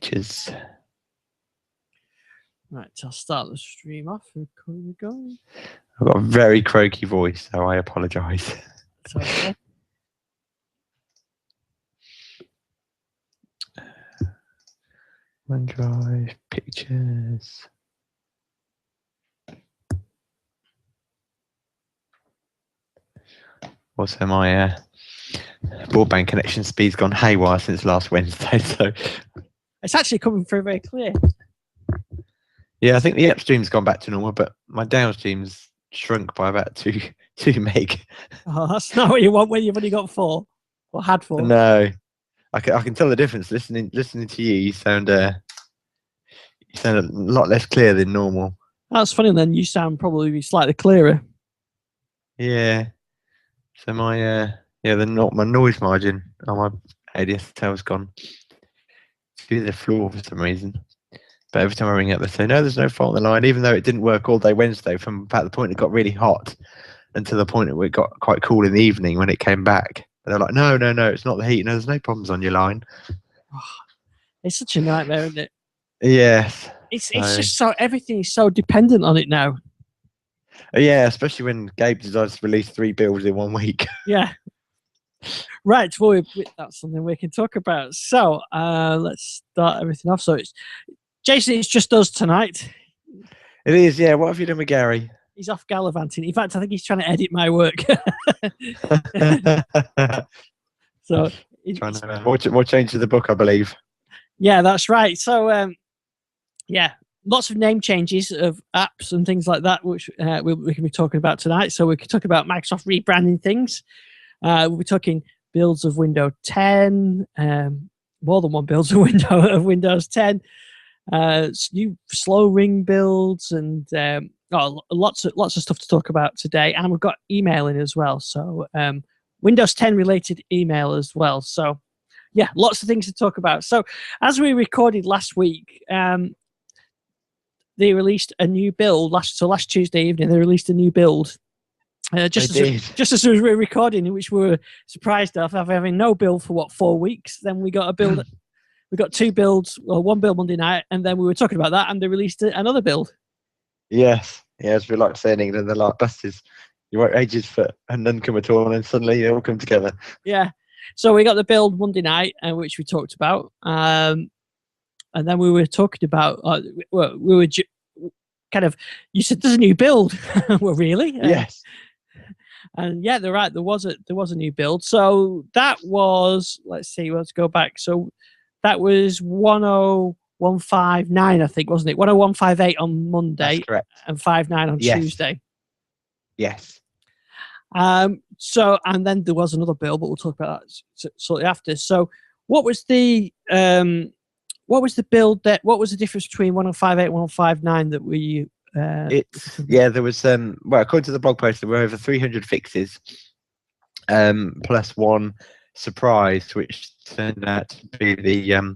pictures. Right, I'll start the stream off. Recording going. I've got a very croaky voice, so I apologise. It's okay. OneDrive, pictures. Also, my broadband connection speed's gone haywire since last Wednesday, so It's actually coming through very clear. yeah, I think the upstream's gone back to normal, but my downstream's shrunk by about 2 meg. Oh, that's not what you want when you've only got 4 or had 4. No, I can tell the difference listening to you. You sound a lot less clear than normal. That's funny. Then you sound probably slightly clearer. Yeah. So my my noise margin on my ADSL's gone to the floor for some reason. But every time I ring up, they say no, there's no fault in the line, even though it didn't work all day Wednesday. From about the point it got really hot, until the point where it got quite cool in the evening when it came back. They're like, no, it's not the heat. No, there's no problems on your line. It's such a nightmare, isn't it? Yes. It's just so everything is so dependent on it now. Yeah, especially when Gabe decides to release 3 builds in 1 week. Yeah. Right. Well, that's something we can talk about. So let's start everything off. So it's Jason. It's just us tonight. It is. Yeah. What have you done with Gary? He's off gallivanting. In fact, I think he's trying to edit my work. So trying to more change to the book, I believe. Yeah, that's right. So yeah, lots of name changes of apps and things like that, which we can be talking about tonight. So we can talk about Microsoft rebranding things. We'll be talking builds of Windows 10, more than one builds of Windows 10, new slow ring builds, and lots of stuff to talk about today. And we've got emailing as well. So Windows 10 related email as well. So yeah, lots of things to talk about. So as we recorded last week, they released a new build last Tuesday evening. They released a new build. Just as we were recording, which we were surprised of having no build for 4 weeks. Then we got a build. We got 2 builds, or 1 build Monday night, and then we were talking about that, and they released another build. Yes, as we like to say in England, they're like buses. You wait ages for and none come at all, and then suddenly they all come together. Yeah. So we got the build Monday night, which we talked about, and then we were talking about. We were kind of. You said there's a new build. Well, really? Yes. And yeah, they're right. There was a new build. So that was, let's see, let's go back. So that was 10159, I think, wasn't it? 10158 on Monday. That's correct. And 59 on Tuesday. Yes. So, and then there was another build, but we'll talk about that shortly after. So what was the build what was the difference between 105.8 and 105.9 that we there was according to the blog post there were over 300 fixes, plus one surprise, which turned out to be the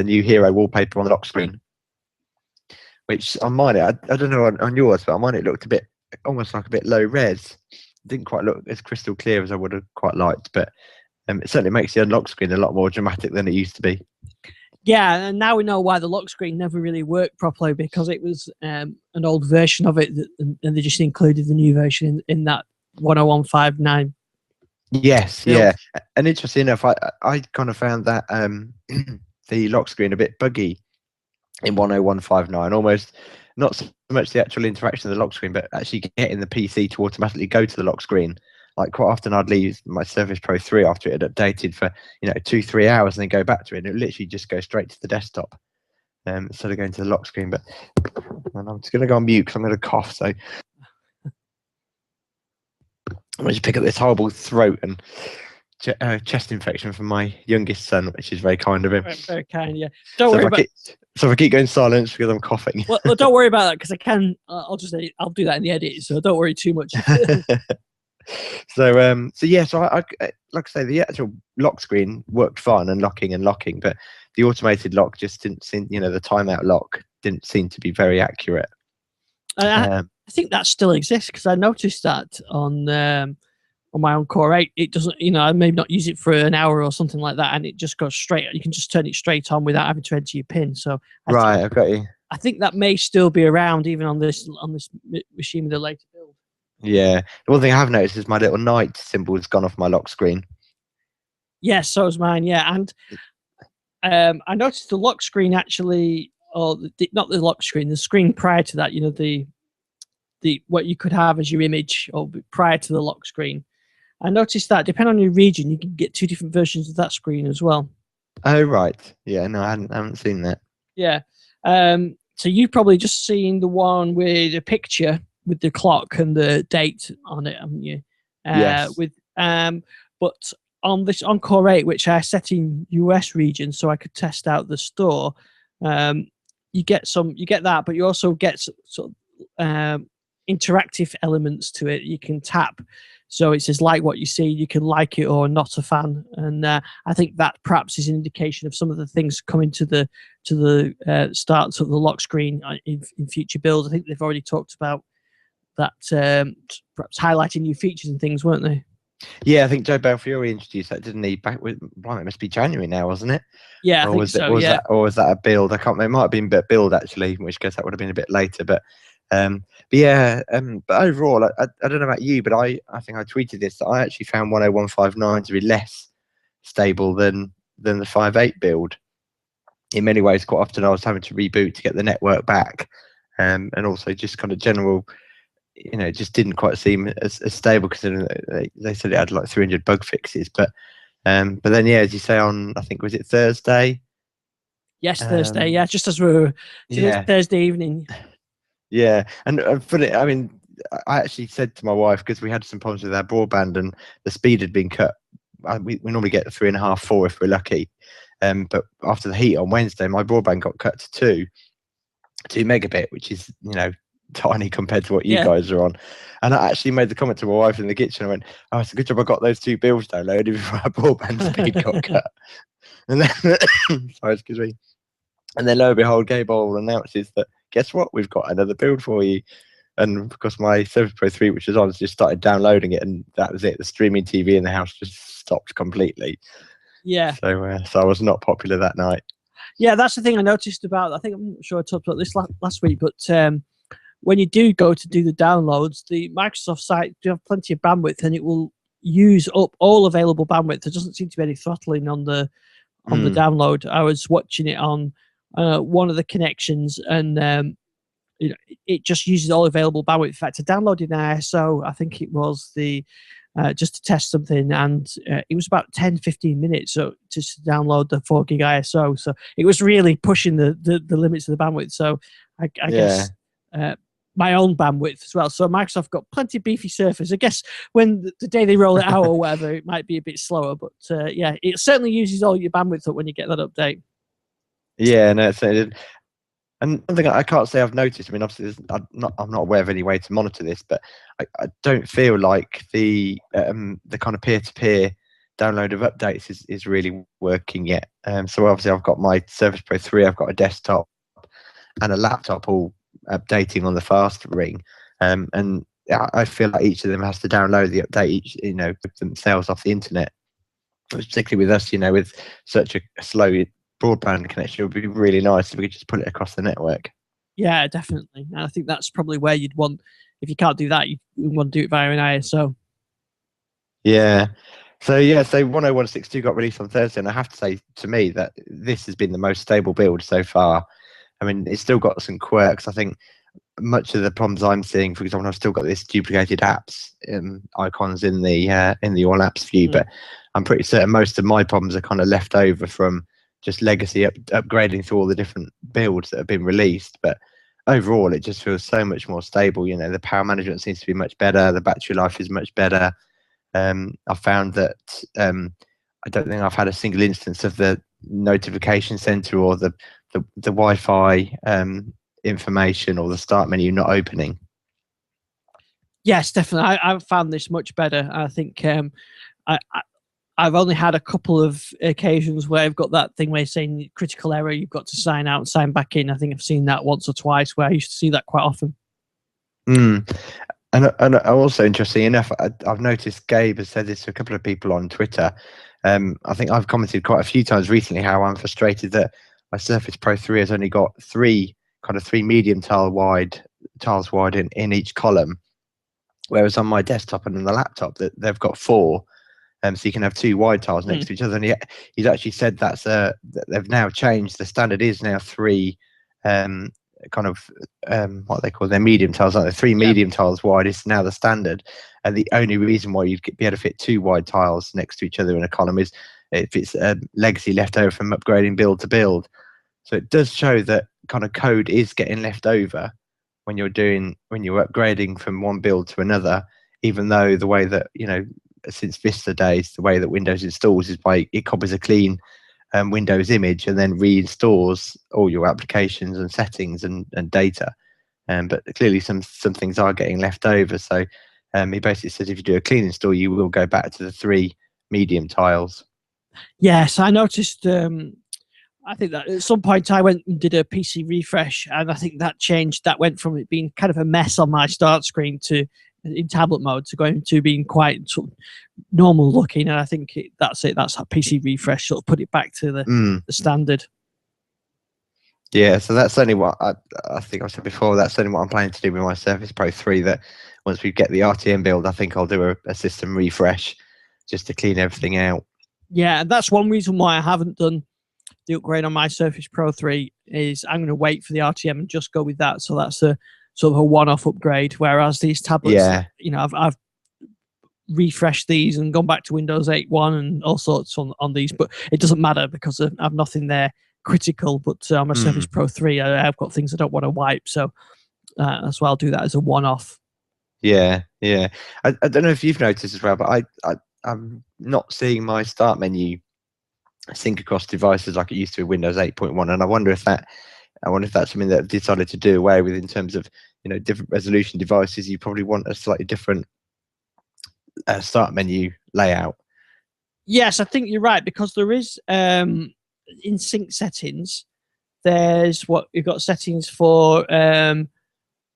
new hero wallpaper on the lock screen, which on mine, I don't know on yours, but on mine it looked almost like a bit low res. It didn't quite look as crystal clear as I would have quite liked, but it certainly makes the unlock screen a lot more dramatic than it used to be. Yeah, and now we know why the lock screen never really worked properly, because it was an old version of it, and they just included the new version in that 10159. Yes, build. yeah. And interesting enough, I kind of found that the lock screen a bit buggy in 10159, almost not so much the actual interaction of the lock screen, but actually getting the PC to automatically go to the lock screen. Like quite often I'd leave my Surface Pro 3 after it had updated for 2-3 hours and then go back to it, and it would literally just go straight to the desktop instead of going to the lock screen. But I'm just going to go on mute because I'm going to cough, so I'm going to just pick up this horrible throat and chest infection from my youngest son, which is very kind of him. Very kind, yeah. Don't worry about. So if I keep going silent because I'm coughing. Well, don't worry about that, because I can. I'll do that in the edit, so don't worry too much. So I like I say, the actual lock screen worked fine, unlocking and locking, but the automated lock just didn't seem, the timeout lock didn't seem to be very accurate. I think that still exists, because I noticed that on on my own Core 8, it doesn't, I may not use it for an hour or something like that, and it just goes straight. You can just turn it straight on without having to enter your PIN. So I've got you. I think that may still be around even on this machine with the later build. Yeah. The one thing I have noticed is my little night symbol has gone off my lock screen. Yes, so is mine. Yeah, and I noticed the lock screen actually, or not the lock screen, the screen prior to that. The what you could have as your image, or prior to the lock screen. I noticed that depending on your region, you can get two different versions of that screen as well. Oh right, yeah. No, I haven't seen that. Yeah. So you've probably just seen the one with a picture with the clock and the date on it, haven't you? Yes. But on Core 8, which I set in US region so I could test out the store, you get that, but you also get sort of interactive elements to it. You can tap, so it says like what you see. You can like it or not a fan, and I think that perhaps is an indication of some of the things coming to the start of the lock screen in future builds. I think they've already talked about that, perhaps highlighting new features and things, weren't they? Yeah, I think Joe Belfiore introduced that, didn't he? Back with, right, it must be January now, wasn't it? Yeah, I think so. Was that a build? I can't remember. It might have been a build actually, in which case that would have been a bit later. But overall, I don't know about you, but I think I tweeted this that I actually found 10159 to be less stable than the 5.8 build. In many ways, quite often I was having to reboot to get the network back, and also just kind of general. It just didn't quite seem as stable, because they said it had like 300 bug fixes. But then, yeah, as you say, on, I think, was it Thursday? Yes, Thursday. Yeah, just as we were Thursday evening. Yeah, and for it, I mean, I actually said to my wife, because we had some problems with our broadband and the speed had been cut. We normally get 3.5, 4 if we're lucky. But after the heat on Wednesday, my broadband got cut to 2 megabit, which is, tiny compared to what you guys are on. And I actually made the comment to my wife in the kitchen. I went, "Oh, it's a good job I got those 2 builds downloaded before our broadband speed got cut." And then, sorry, excuse me. And then, lo and behold, Gable announces that, guess what? We've got another build for you. And of course, my Surface Pro 3, which was on, just started downloading it, and that was it. The streaming TV in the house just stopped completely. Yeah. So I was not popular that night. Yeah, that's the thing I noticed about. I think I'm not sure I talked about this last week, but when you do go to do the downloads, the Microsoft site do have plenty of bandwidth, and it will use up all available bandwidth. There doesn't seem to be any throttling on the download. I was watching it on one of the connections, and it just uses all available bandwidth. In fact, I downloaded an ISO. I think it was just to test something, and it was about 10-15 minutes so just to download the 4 gig ISO. So it was really pushing the limits of the bandwidth. So I guess my own bandwidth as well. So Microsoft got plenty of beefy Surface. I guess when the day they roll it out or whatever, it might be a bit slower, but yeah, it certainly uses all your bandwidth up when you get that update. Yeah, no, it did. And one thing I can't say I've noticed, I mean, obviously I'm not aware of any way to monitor this, but I don't feel like the kind of peer-to-peer download of updates is really working yet. So obviously I've got my Surface Pro 3, I've got a desktop and a laptop all updating on the fast ring, and I feel like each of them has to download the update themselves off the internet, particularly with us, with such a slow broadband connection. It would be really nice if we could just put it across the network. Yeah, definitely. And I think that's probably where you'd want, if you can't do that, you want to do it via an ISO. Yeah. So 10162 got released on Thursday, and I have to say, to me, that this has been the most stable build so far. I mean, it's still got some quirks. I think much of the problems I'm seeing, for example, I've still got this duplicated apps icons in the all apps view, but I'm pretty certain most of my problems are kind of left over from just legacy upgrading through all the different builds that have been released. But overall, it just feels so much more stable. The power management seems to be much better. The battery life is much better. I found that I don't think I've had a single instance of the notification center or the Wi-Fi information or the start menu not opening. Yes, definitely. I've found this much better. I think I've only had a couple of occasions where I've got that thing where you're saying critical error, you've got to sign out and sign back in. I think I've seen that once or twice, where I used to see that quite often. And also, interesting enough, I've noticed Gabe has said this to a couple of people on Twitter. I think I've commented quite a few times recently how I'm frustrated that my Surface Pro 3 has only got three medium tiles wide in each column, whereas on my desktop and on the laptop that they've got four. So you can have two wide tiles next to each other. And he's actually said that they've now changed. The standard is now three what they call their medium tiles, like the three medium tiles wide is now the standard. And the only reason why you'd be able to fit two wide tiles next to each other in a column is if it's legacy left over from upgrading build to build. So it does show that kind of code is getting left over when you're upgrading from one build to another, even though the way that, since Vista days, the way that Windows installs is by it copies a clean Windows image and then reinstalls all your applications and settings and data. But clearly some things are getting left over. So he basically says if you do a clean install, you will go back to the three medium tiles. Yes, I noticed. I think that at some point I went and did a PC refresh, and I think that changed. That went from it being kind of a mess on my start screen in tablet mode to going to being quite sort of normal looking. And I think that's it. That's that PC refresh sort of put it back to the standard. Yeah, so that's only what I think I said before. That's only what I'm planning to do with my Surface Pro 3. That once we get the RTM build, I think I'll do a system refresh just to clean everything out. Yeah, that's one reason why I haven't done the upgrade on my Surface Pro 3 is I'm going to wait for the RTM and just go with that. So that's a sort of a one-off upgrade. Whereas these tablets, I've refreshed these and gone back to Windows 8.1 and all sorts on these, but it doesn't matter because I've nothing there critical. But on my Surface Pro 3, I've got things I don't want to wipe. So that's why I'll do that as a one-off. Yeah. I don't know if you've noticed as well, but I'm not seeing my start menu sync across devices like it used to with Windows 8.1, and I wonder if that's something that I've decided to do away with in terms of different resolution devices. You probably want a slightly different start menu layout. Yes, I think you're right, because there is in sync settings. There's what you've got settings for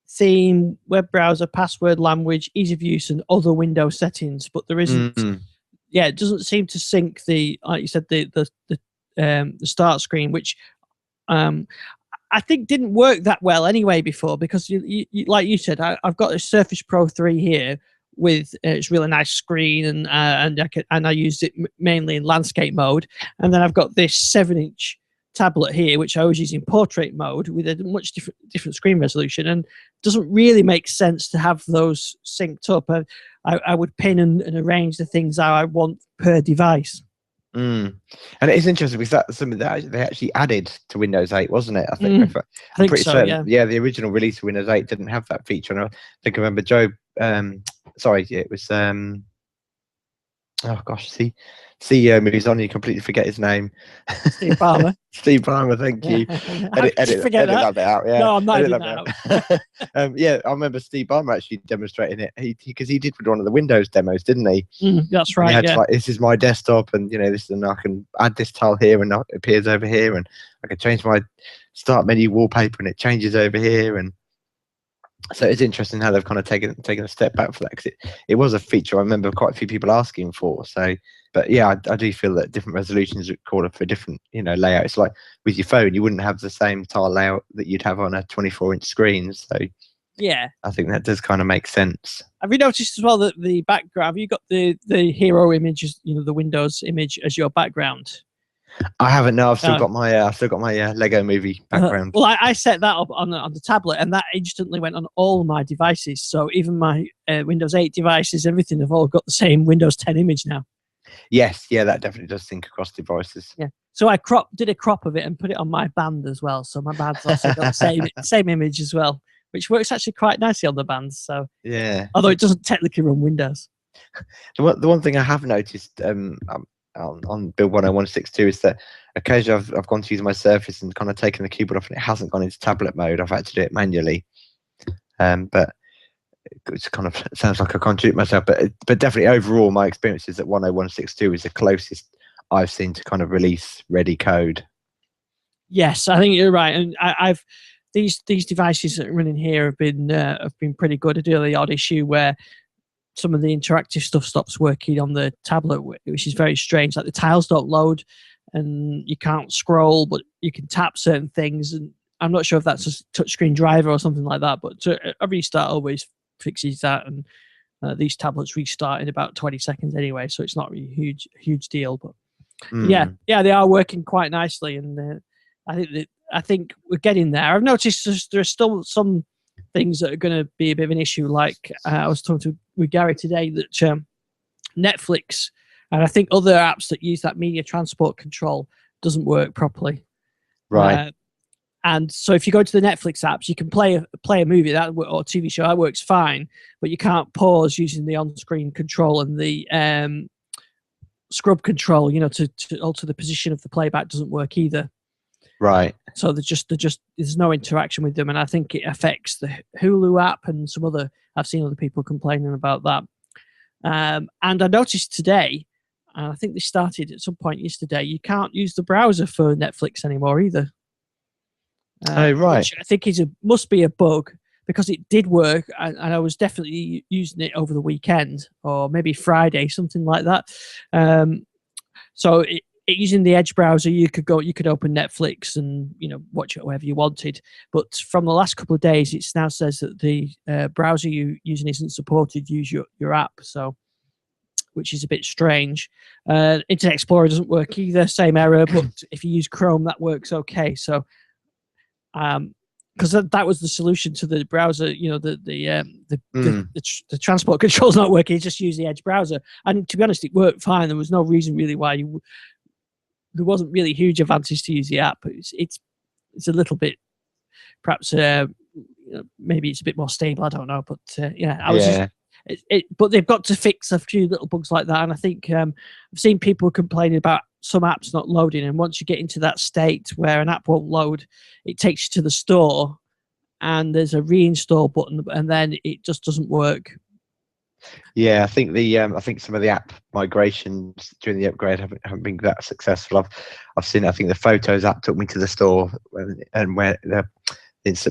theme, web browser, password, language, ease of use, and other Windows settings, but there isn't. Yeah, it doesn't seem to sync like you said, the start screen, which I think didn't work that well anyway before, because you like you said, I've got a Surface Pro 3 here with its really nice screen, and I used it mainly in landscape mode, and then I've got this 7-inch tablet here, which I always use in portrait mode with a much different screen resolution, and doesn't really make sense to have those synced up. I would pin and arrange the things that I want per device. And it is interesting because that's something that they actually added to Windows 8, wasn't it? I think I'm pretty certain. Yeah, the original release of Windows 8 didn't have that feature. And I think I remember Joe. It was oh gosh, CEO moves on. You completely forget his name. Steve Ballmer. Steve Ballmer, thank you. Edit that bit out. Yeah. No, I'm not editing that out. Yeah, I remember Steve Ballmer actually demonstrating it. Because he did one of the Windows demos, didn't he? That's right. He had this is my desktop, and this, and I can add this tile here, and it appears over here, and I can change my start menu wallpaper, and it changes over here, and so it's interesting how they've kind of taken a step back for that, because it was a feature I remember quite a few people asking for. So, but yeah, I do feel that different resolutions call for different layout. It's like with your phone, you wouldn't have the same tile layout that you'd have on a 24-inch screen. So yeah, I think that does kind of make sense. Have you noticed as well that the background? Have you got the hero images, the Windows image as your background? I haven't. No, I've still got my Lego Movie background. Well, I set that up on the tablet, and that instantly went on all my devices. So even my Windows 8 devices, everything have all got the same Windows 10 image now. Yes, yeah, that definitely does sync across devices. Yeah. So I did a crop of it and put it on my band as well. So my band's also got the same image as well, which works actually quite nicely on the bands. So yeah, although it doesn't technically run Windows. The one thing I have noticed on build 10162 is that occasionally I've gone to use my Surface and kind of taken the keyboard off, and it hasn't gone into tablet mode. I've had to do it manually, but it kind of sounds like I contradict myself. But definitely overall, my experience is that 10162 is the closest I've seen to kind of release ready code. Yes, I think you're right, and I've these devices that are running here have been pretty good. I do have the odd issue where some of the interactive stuff stops working on the tablet, which is very strange. Like the tiles don't load, and you can't scroll, but you can tap certain things. And I'm not sure if that's a touchscreen driver or something like that. But a restart always fixes that, and these tablets restart in about 20 seconds anyway, so it's not really a huge deal. But yeah, they are working quite nicely, and I think we're getting there. I've noticed there's still some things that are going to be a bit of an issue. Like I was talking with Gary today that Netflix and I think other apps that use that media transport control doesn't work properly. Right. And so if you go to the Netflix apps, you can play a movie or TV show that works fine, but you can't pause using the on-screen control, and the scrub control, to alter the position of the playback doesn't work either. Right. So there's no interaction with them, and I think it affects the Hulu app and some other. I've seen other people complaining about that. And I noticed today, and I think they started at some point yesterday, you can't use the browser for Netflix anymore either. Oh, right. Which I think must be a bug, because it did work, and I was definitely using it over the weekend or maybe Friday, something like that. So using the Edge browser, you could open Netflix and watch it wherever you wanted. But from the last couple of days, it now says that the browser you're using isn't supported. Use your app, which is a bit strange. Internet Explorer doesn't work either, same error. But if you use Chrome, that works okay. So, because that was the solution to the browser, the transport control's not working. Just use the Edge browser, and to be honest, it worked fine. There was no reason really why there wasn't really huge advantage to use the app. It's a little bit, perhaps maybe it's a bit more stable. I don't know, but but they've got to fix a few little bugs like that. And I think I've seen people complaining about some apps not loading. And once you get into that state where an app won't load, it takes you to the store, and there's a reinstall button, and then it just doesn't work. Yeah, I think I think some of the app migrations during the upgrade haven't been that successful. I've seen. I think the Photos app took me to the store, and where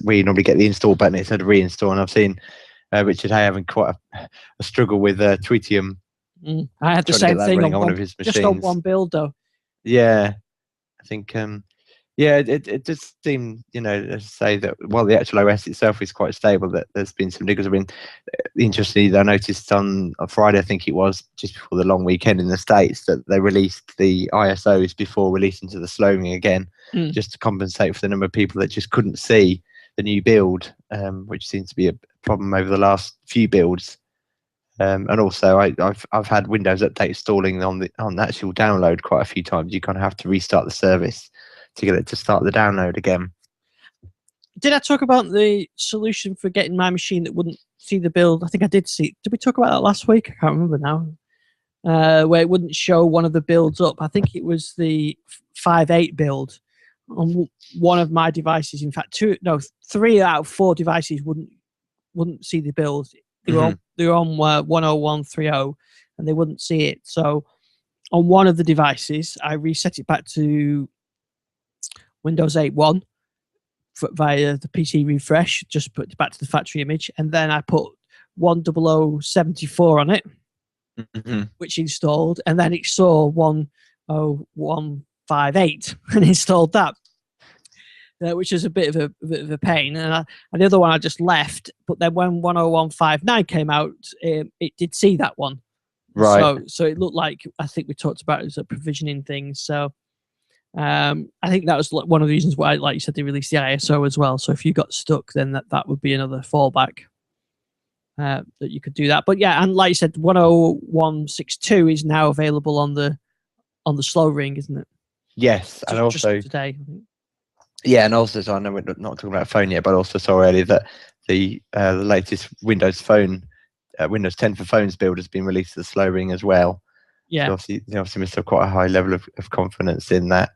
we normally get the install button, it said reinstall, and I've seen Richard Hay having quite a struggle with Tweetium. I had the same thing on one of his machines. Just on one build, though. Yeah, I think. It does seem, to say that while the actual OS itself is quite stable, that there's been some niggles. I mean, interestingly, I noticed on Friday, I think it was just before the long weekend in the States, that they released the ISOs before releasing to the slowing again, just to compensate for the number of people that just couldn't see the new build, which seems to be a problem over the last few builds. And also, I've had Windows Update stalling on the actual download quite a few times. You kind of have to restart the service to get it to start the download again. Did I talk about the solution for getting my machine that wouldn't see the build? I think I did see. Did we talk about that last week? I can't remember now. Where it wouldn't show one of the builds up. I think it was the 5.8 build on one of my devices. In fact, 3 out of 4 devices wouldn't see the build. They were on 101.30, and they wouldn't see it. So on one of the devices, I reset it back to Windows 8.1 via the PC refresh, just put it back to the factory image, and then I put 10074 on it, which installed, and then it saw 10158 and installed that, which is a bit of a pain. And the other one I just left, but then when 10159 came out, it did see that one. Right. So it looked like, I think we talked about it as a provisioning thing. So I think that was one of the reasons why, like you said, they released the ISO as well. So if you got stuck, then that would be another fallback that you could do that. But yeah, and like you said, 10162 is now available on the slow ring, isn't it? Yes, and also today. I think. Yeah, and also, so I know we're not talking about a phone yet, but also saw earlier that the latest Windows Phone, Windows 10 for phones build has been released to the slow ring as well. Yeah, so obviously must have quite a high level of confidence in that.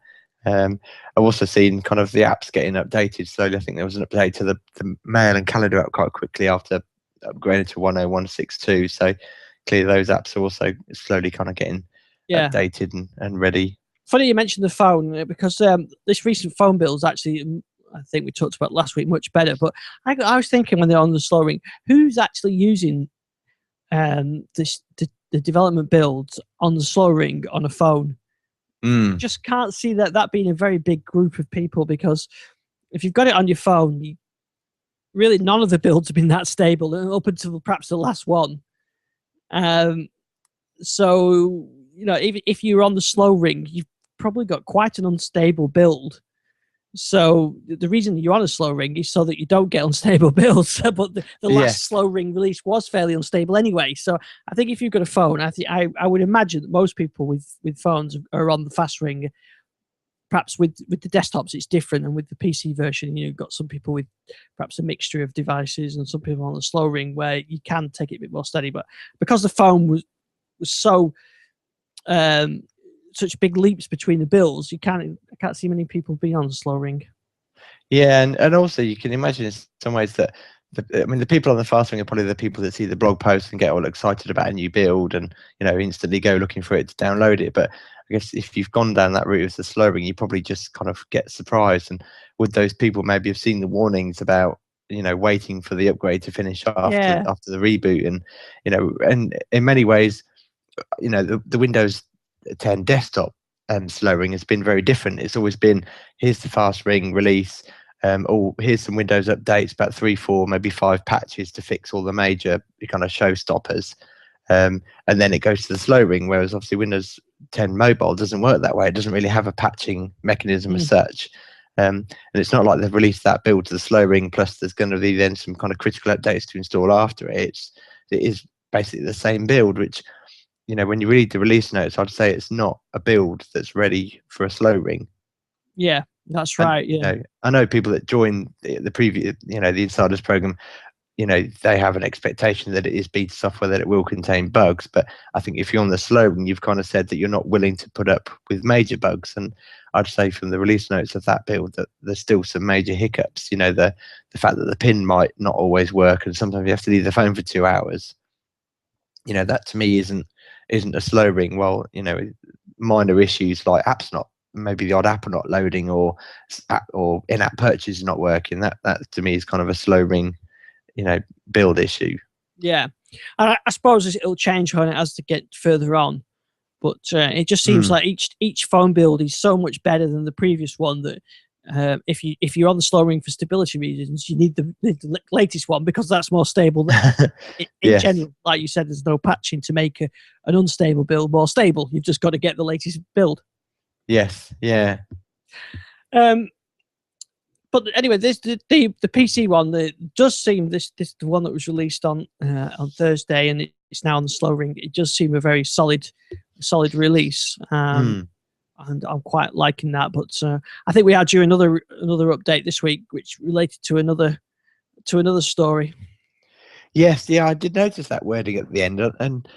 I've also seen kind of the apps getting updated slowly. I think there was an update to the mail and calendar app quite quickly after upgrading to 10162. So clearly those apps are also slowly kind of getting updated and ready. Funny you mentioned the phone, because this recent phone build is actually I think we talked about last week much better. But I was thinking when they're on the slow ring, who's actually using the development builds on the slow ring on a phone? Just can't see that being a very big group of people, because if you've got it on your phone, really none of the builds have been that stable up until perhaps the last one. So, you know, even if you're on the slow ring, you've probably got quite an unstable build. So the reason you're on a slow ring is so that you don't get unstable builds. But the last slow ring release was fairly unstable anyway. So I think if you've got a phone, I would imagine that most people with phones are on the fast ring. Perhaps with the desktops it's different, and with the PC version, you've got some people with perhaps a mixture of devices, and some people on the slow ring where you can take it a bit more steady. But because the phone was so such big leaps between the builds, I can't see many people being on the slow ring. Yeah, and also you can imagine in some ways that the people on the fast ring are probably the people that see the blog post and get all excited about a new build and, you know, instantly go looking for it to download it. But I guess if you've gone down that route of the slow ring, you probably just kind of get surprised. And would those people maybe have seen the warnings about, you know, waiting for the upgrade to finish after the reboot? And, you know, and in many ways, you know, the Windows 10 desktop slow ring has been very different. It's always been, here's the fast ring release, or here's some Windows updates, about 3, 4, maybe 5 patches to fix all the major kind of showstoppers, and then it goes to the slow ring. Whereas obviously Windows 10 mobile doesn't work that way. It doesn't really have a patching mechanism as such, and it's not like they've released that build to the slow ring plus there's going to be then some kind of critical updates to install after it. It is basically the same build, which, you know, when you read the release notes, I'd say it's not a build that's ready for a slow ring. Yeah, that's right. You know, I know people that join the previous, you know, the Insiders program, you know, they have an expectation that it is beta software, that it will contain bugs. But I think if you're on the slow ring, you've kind of said that you're not willing to put up with major bugs. And I'd say from the release notes of that build that there's still some major hiccups. You know, the fact that the pin might not always work, and sometimes you have to leave the phone for 2 hours. You know, that to me isn't a slow ring. Well, you know, minor issues like apps not, maybe the odd app are not loading, or in-app purchase is not working. That to me is kind of a slow ring, you know, build issue. Yeah, and I suppose it'll change when it has to get further on. But it just seems like each phone build is so much better than the previous one that if you're on the slow ring for stability reasons, you need the latest one, because that's more stable. In general, like you said, there's no patching to make an unstable build more stable. You've just got to get the latest build. Yes, yeah. But anyway, the PC one, that does seem the one that was released on Thursday, and it's now on the slow ring. It does seem a very solid release. And I'm quite liking that. But I think we are due another update this week, which related to another story. Yes, yeah, I did notice that wording at the end, and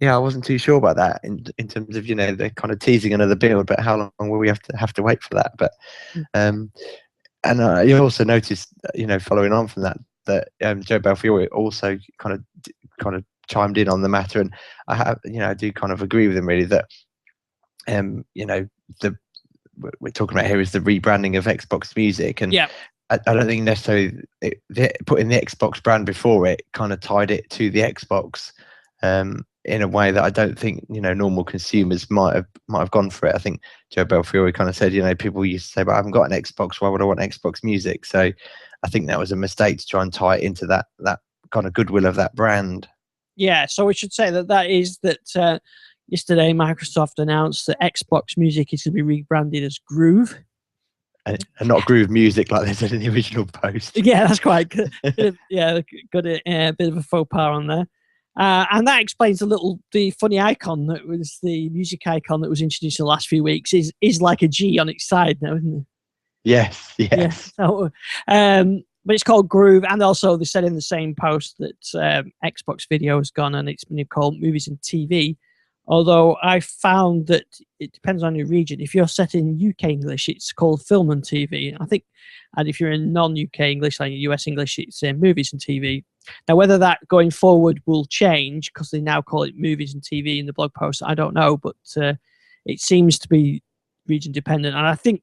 yeah, I wasn't too sure about that in terms of, you know, they're kind of teasing another build, but how long will we have to wait for that? But and you also noticed, you know, following on from that Joe Belfiore also kind of chimed in on the matter, and I do kind of agree with him really that you know, we're talking about here is the rebranding of Xbox Music, and I don't think necessarily putting the Xbox brand before it kind of tied it to the Xbox in a way that I don't think, you know, normal consumers might have gone for it. I think Joe Belfiore kind of said, you know, people used to say, but I haven't got an Xbox, why would I want Xbox Music? So I think that was a mistake to try and tie it into that kind of goodwill of that brand. Yeah, so we should say that yesterday Microsoft announced that Xbox Music is going to be rebranded as Groove. And not Groove Music like they said in the original post. Yeah, that's quite good. Yeah, got a bit of a faux pas on there. And that explains the funny icon that was the music icon that was introduced in the last few weeks is like a G on its side now, isn't it? Yes. Yeah. So, but it's called Groove, and also they said in the same post that Xbox Video has gone and it's been called Movies and TV. Although I found that it depends on your region. If you're set in UK English, it's called Film and TV, I think. And if you're in non-UK English, like US English, it's Movies and TV. Now, whether that going forward will change, because they now call it Movies and TV in the blog post, I don't know. But it seems to be region dependent. And I think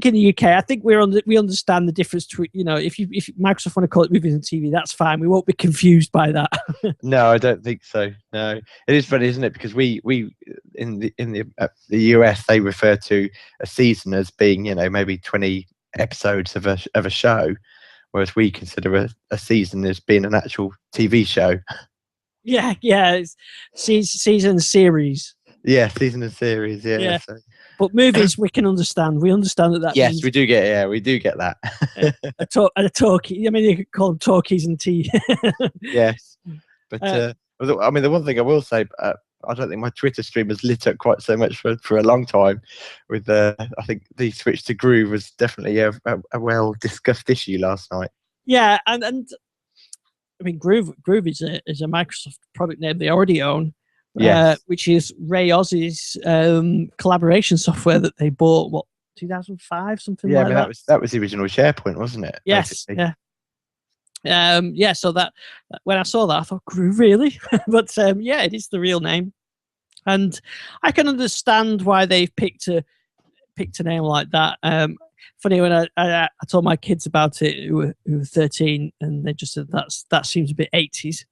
in the UK, I think we understand the difference between, if Microsoft want to call it movies and TV, that's fine. We won't be confused by that. No, I don't think so. No, it is funny, isn't it? Because we in the US, they refer to a season as being, maybe 20 episodes of a show, whereas we consider a season as being an actual TV show. Yeah, it's season series. Yeah, season and series. Yeah. So. But movies, we can understand. We understand that. Yes, means we do get. Yeah, we do get that. a talkie. I mean, you could call them talkies and tea. Yes, but I mean, the one thing I will say, I don't think my Twitter stream has lit up quite so much for a long time. With I think the switch to Groove was definitely a well discussed issue last night. Yeah, and I mean, Groove is a Microsoft product name they already own. Yes. Which is Ray Oz's collaboration software that they bought, 2005, something like that. Yeah, I mean, that was the original SharePoint, wasn't it? Yes, basically? yeah. So that when I saw that, I thought, Groove, really? But yeah, it is the real name, and I can understand why they've picked a name like that. Funny, when I told my kids about it, who were 13, and they just said that seems a bit 80s,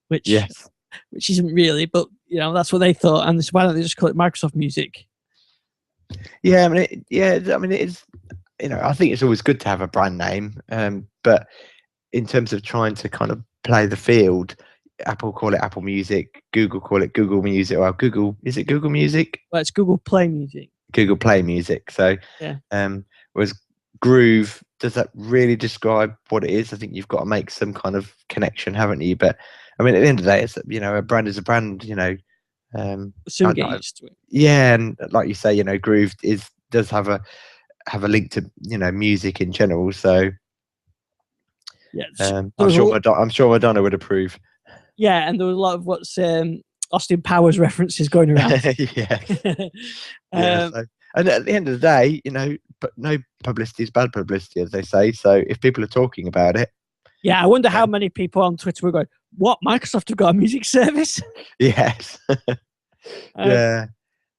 which. Yes. Which isn't really, but that's what they thought. And why don't they just call it Microsoft Music? Yeah, I mean, it is. I think it's always good to have a brand name, but in terms of trying to kind of play the field, Apple call it Apple Music, Google call it Google Music, or is it Google Music? Well, it's Google Play Music. Google Play Music. So, yeah. Whereas Groove, does that really describe what it is? I think you've got to make some kind of connection, haven't you? But I mean, at the end of the day, it's a brand is a brand. Soon get used to it. Yeah, and like you say, Groove does have a link to music in general. So yeah, I'm sure Madonna would approve. Yeah, and there was a lot of what's Austin Powers references going around. Yeah. And at the end of the day, but no publicity is bad publicity, as they say. So if people are talking about it. Yeah, I wonder how many people on Twitter were going, "What, Microsoft have got a music service?" Yes. Yeah.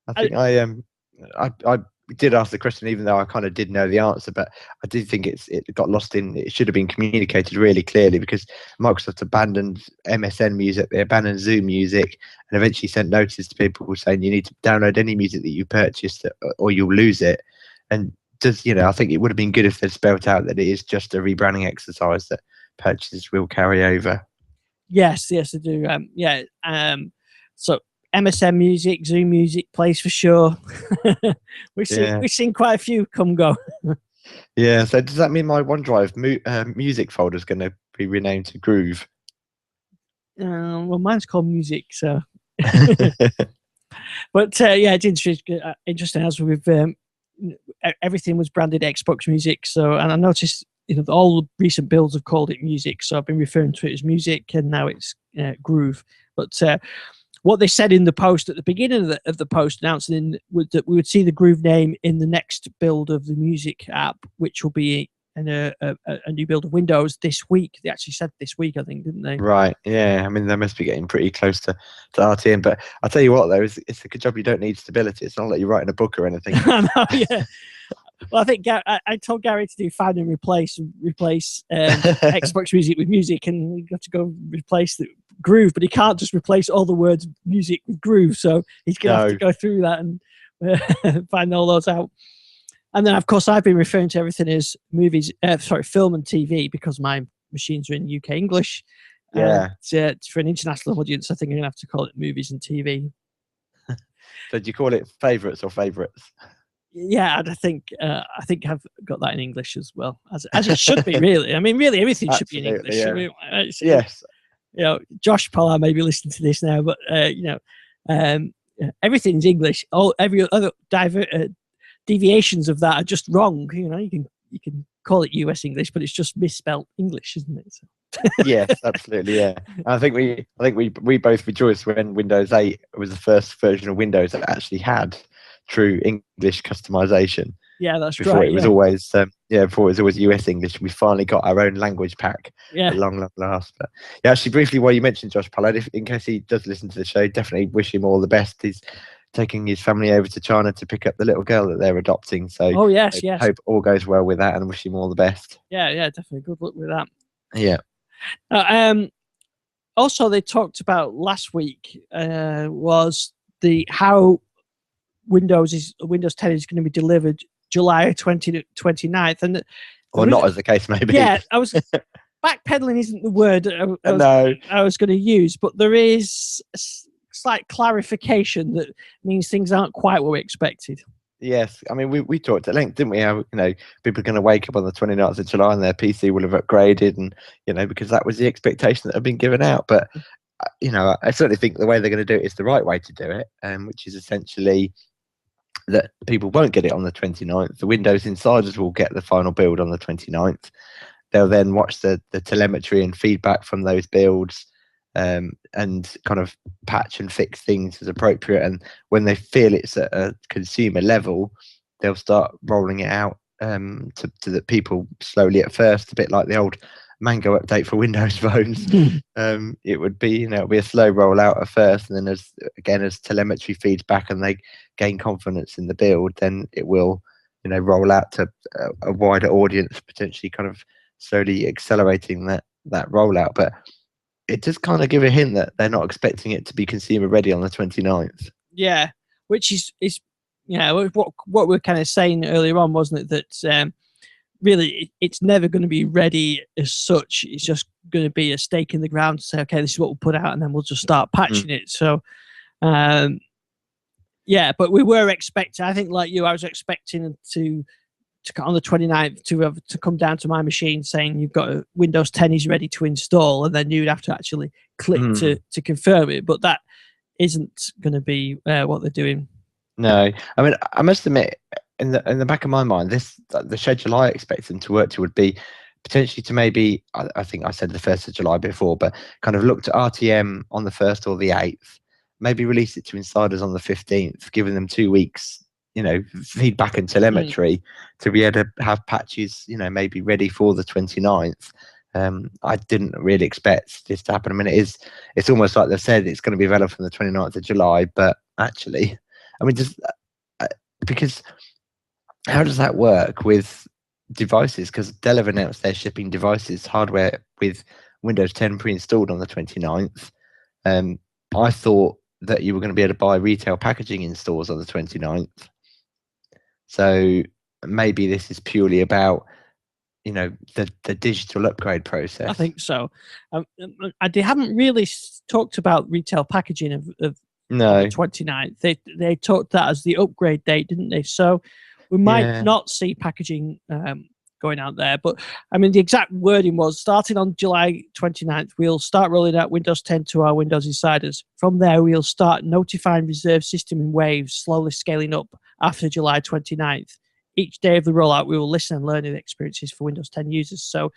I think I did ask the question, even though I kind of did know the answer, but I did think it got lost it should have been communicated really clearly, because Microsoft abandoned MSN Music, they abandoned Zoom Music, and eventually sent notices to people saying you need to download any music that you purchased or you'll lose it. And I think it would have been good if they'd spelled out that it is just a rebranding exercise, that purchases will carry over. Yes, they do. So MSN Music, Zoom Music plays for sure. We've seen quite a few come go. Yeah. So does that mean my OneDrive music folder is going to be renamed to Groove? Well, mine's called Music, so. But yeah, it's interesting as we've everything was branded Xbox Music. So, and I noticed all the recent builds have called it Music. So I've been referring to it as Music, and now it's Groove. But what they said in the post at the beginning of the post announcing that we would see the Groove name in the next build of the Music app, which will be in a new build of Windows this week. They actually said this week, I think, didn't they? Right. Yeah. I mean, they must be getting pretty close to RTM. But I'll tell you what, though, it's a good job you don't need stability. It's not like you're writing a book or anything. I know, yeah. Well, I think I told Gary to do find and replace Xbox Music with Music, and you have to go replace the Groove, but he can't just replace all the words Music with Groove. So he's going to have to go through that and find all those out. And then, of course, I've been referring to everything as film and TV, because my machines are in UK English. Yeah. For an international audience, I think I'm going to have to call it movies and TV. So do you call it favourites or favourites? Yeah, I think I've got that in English as well, as it should be, really. I mean, really, everything should be in English. Yeah. Yes. Josh Pollard may be listening to this now, but everything's English. Every other deviations of that are just wrong. You can call it US English, but it's just misspelled English, isn't it? So. Yes, absolutely. Yeah, I think we both rejoiced when Windows 8 was the first version of Windows that actually had true English customization. Yeah, that's before right. It was always before it was always US English. We finally got our own language pack. Yeah, at long last. But yeah, actually, briefly, while you mentioned Josh Pollard, in case he does listen to the show, definitely wish him all the best. He's taking his family over to China to pick up the little girl that they're adopting. So Oh yes, I yes. hope all goes well with that, and wish him all the best. Yeah, definitely. Good luck with that. Yeah. Also, they talked about last week was how Windows 10 is going to be delivered July 29th, and or not, as the case may be. Yeah, I was backpedaling isn't the word I was going to use, but there is a slight clarification that means things aren't quite what we expected. Yes, I mean we talked at length, didn't we? How people are going to wake up on the 29th of July and their PC will have upgraded, and because that was the expectation that had been given out. But I certainly think the way they're going to do it is the right way to do it, which is essentially that people won't get it on the 29th. The Windows insiders will get the final build on the 29th. They'll then watch the telemetry and feedback from those builds, and kind of patch and fix things as appropriate. And when they feel it's at a consumer level, they'll start rolling it out to the people slowly at first, a bit like the old Mango update for Windows phones. It would be, it'll be a slow rollout at first, and then as telemetry feeds back and they gain confidence in the build, then it will, roll out to a wider audience, potentially kind of slowly accelerating that rollout. But it does kind of give a hint that they're not expecting it to be consumer ready on the 29th. Yeah, which is what we were kind of saying earlier on, wasn't it? That really it's never going to be ready as such. It's just going to be a stake in the ground to say, okay, this is what we'll put out, and then we'll just start patching it. So, yeah, but we were expecting, I think like you, I was expecting to on the 29th to come down to my machine saying you've got Windows 10 is ready to install, and then you'd have to actually click to confirm it. But that isn't going to be what they're doing. No, I mean, I must admit, in the back of my mind, the schedule I expect them to work to would be potentially to maybe, I think I said the 1st of July before, but kind of look to RTM on the 1st or the 8th, maybe release it to insiders on the 15th, giving them 2 weeks, feedback and telemetry to be able to have patches, maybe ready for the 29th. I didn't really expect this to happen. I mean, it's almost like they've said it's going to be available from the 29th of July, but actually, I mean, just because how does that work with devices? Because Dell have announced they're shipping devices, hardware with Windows 10 pre-installed on the 29th. I thought that you were going to be able to buy retail packaging in stores on the 29th. So maybe this is purely about, the digital upgrade process. I think so. They haven't really talked about retail packaging of no. the 29th. They talked that as the upgrade date, didn't they? So we might not see packaging going out there. But I mean, the exact wording was starting on July 29th, we'll start rolling out Windows 10 to our Windows insiders. From there, we'll start notifying reserve system in waves, slowly scaling up after July 29th. Each day of the rollout, we will listen and learn the experiences for Windows 10 users. So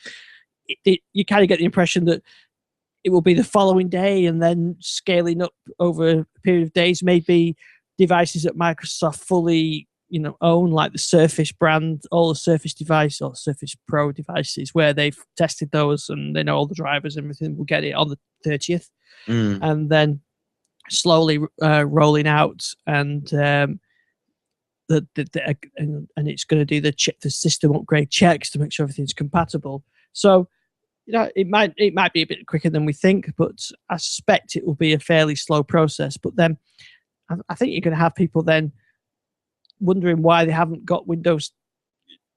you kind of get the impression that it will be the following day and then scaling up over a period of days. Maybe devices that Microsoft fully own, like the Surface brand, all the Surface device or Surface Pro devices, where they've tested those and they know all the drivers and everything, will get it on the 30th. And then slowly rolling out, and and it's going to do the system upgrade checks to make sure everything's compatible. So it might be a bit quicker than we think, but I suspect it will be a fairly slow process. But then I think you're going to have people then wondering why they haven't got Windows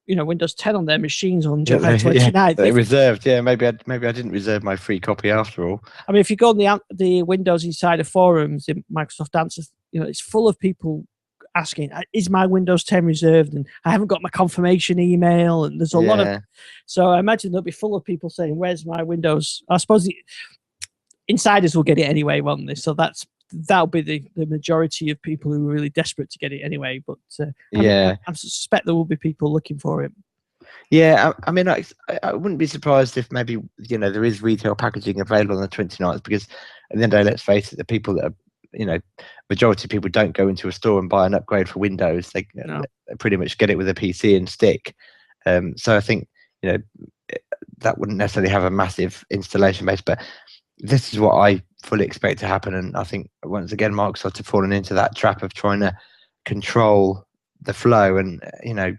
10 on their machines on July 29th. They reserved. Yeah, maybe I didn't reserve my free copy after all. I mean, if you go on the Windows Insider forums in Microsoft Answers, it's full of people asking, is my Windows 10 reserved? And I haven't got my confirmation email. And there's a lot of, so I imagine they'll be full of people saying, where's my Windows? I suppose the insiders will get it anyway, won't they? So that'll be the majority of people who are really desperate to get it anyway. But I suspect there will be people looking for it. Yeah, I mean, I wouldn't be surprised if maybe there is retail packaging available on the 29th, because at the end of the day, let's face it, the people that are majority of people don't go into a store and buy an upgrade for Windows. They pretty much get it with a PC and stick. So I think that wouldn't necessarily have a massive installation base, but this is what I fully expect to happen. And I think once again, Microsoft have fallen into that trap of trying to control the flow, and kind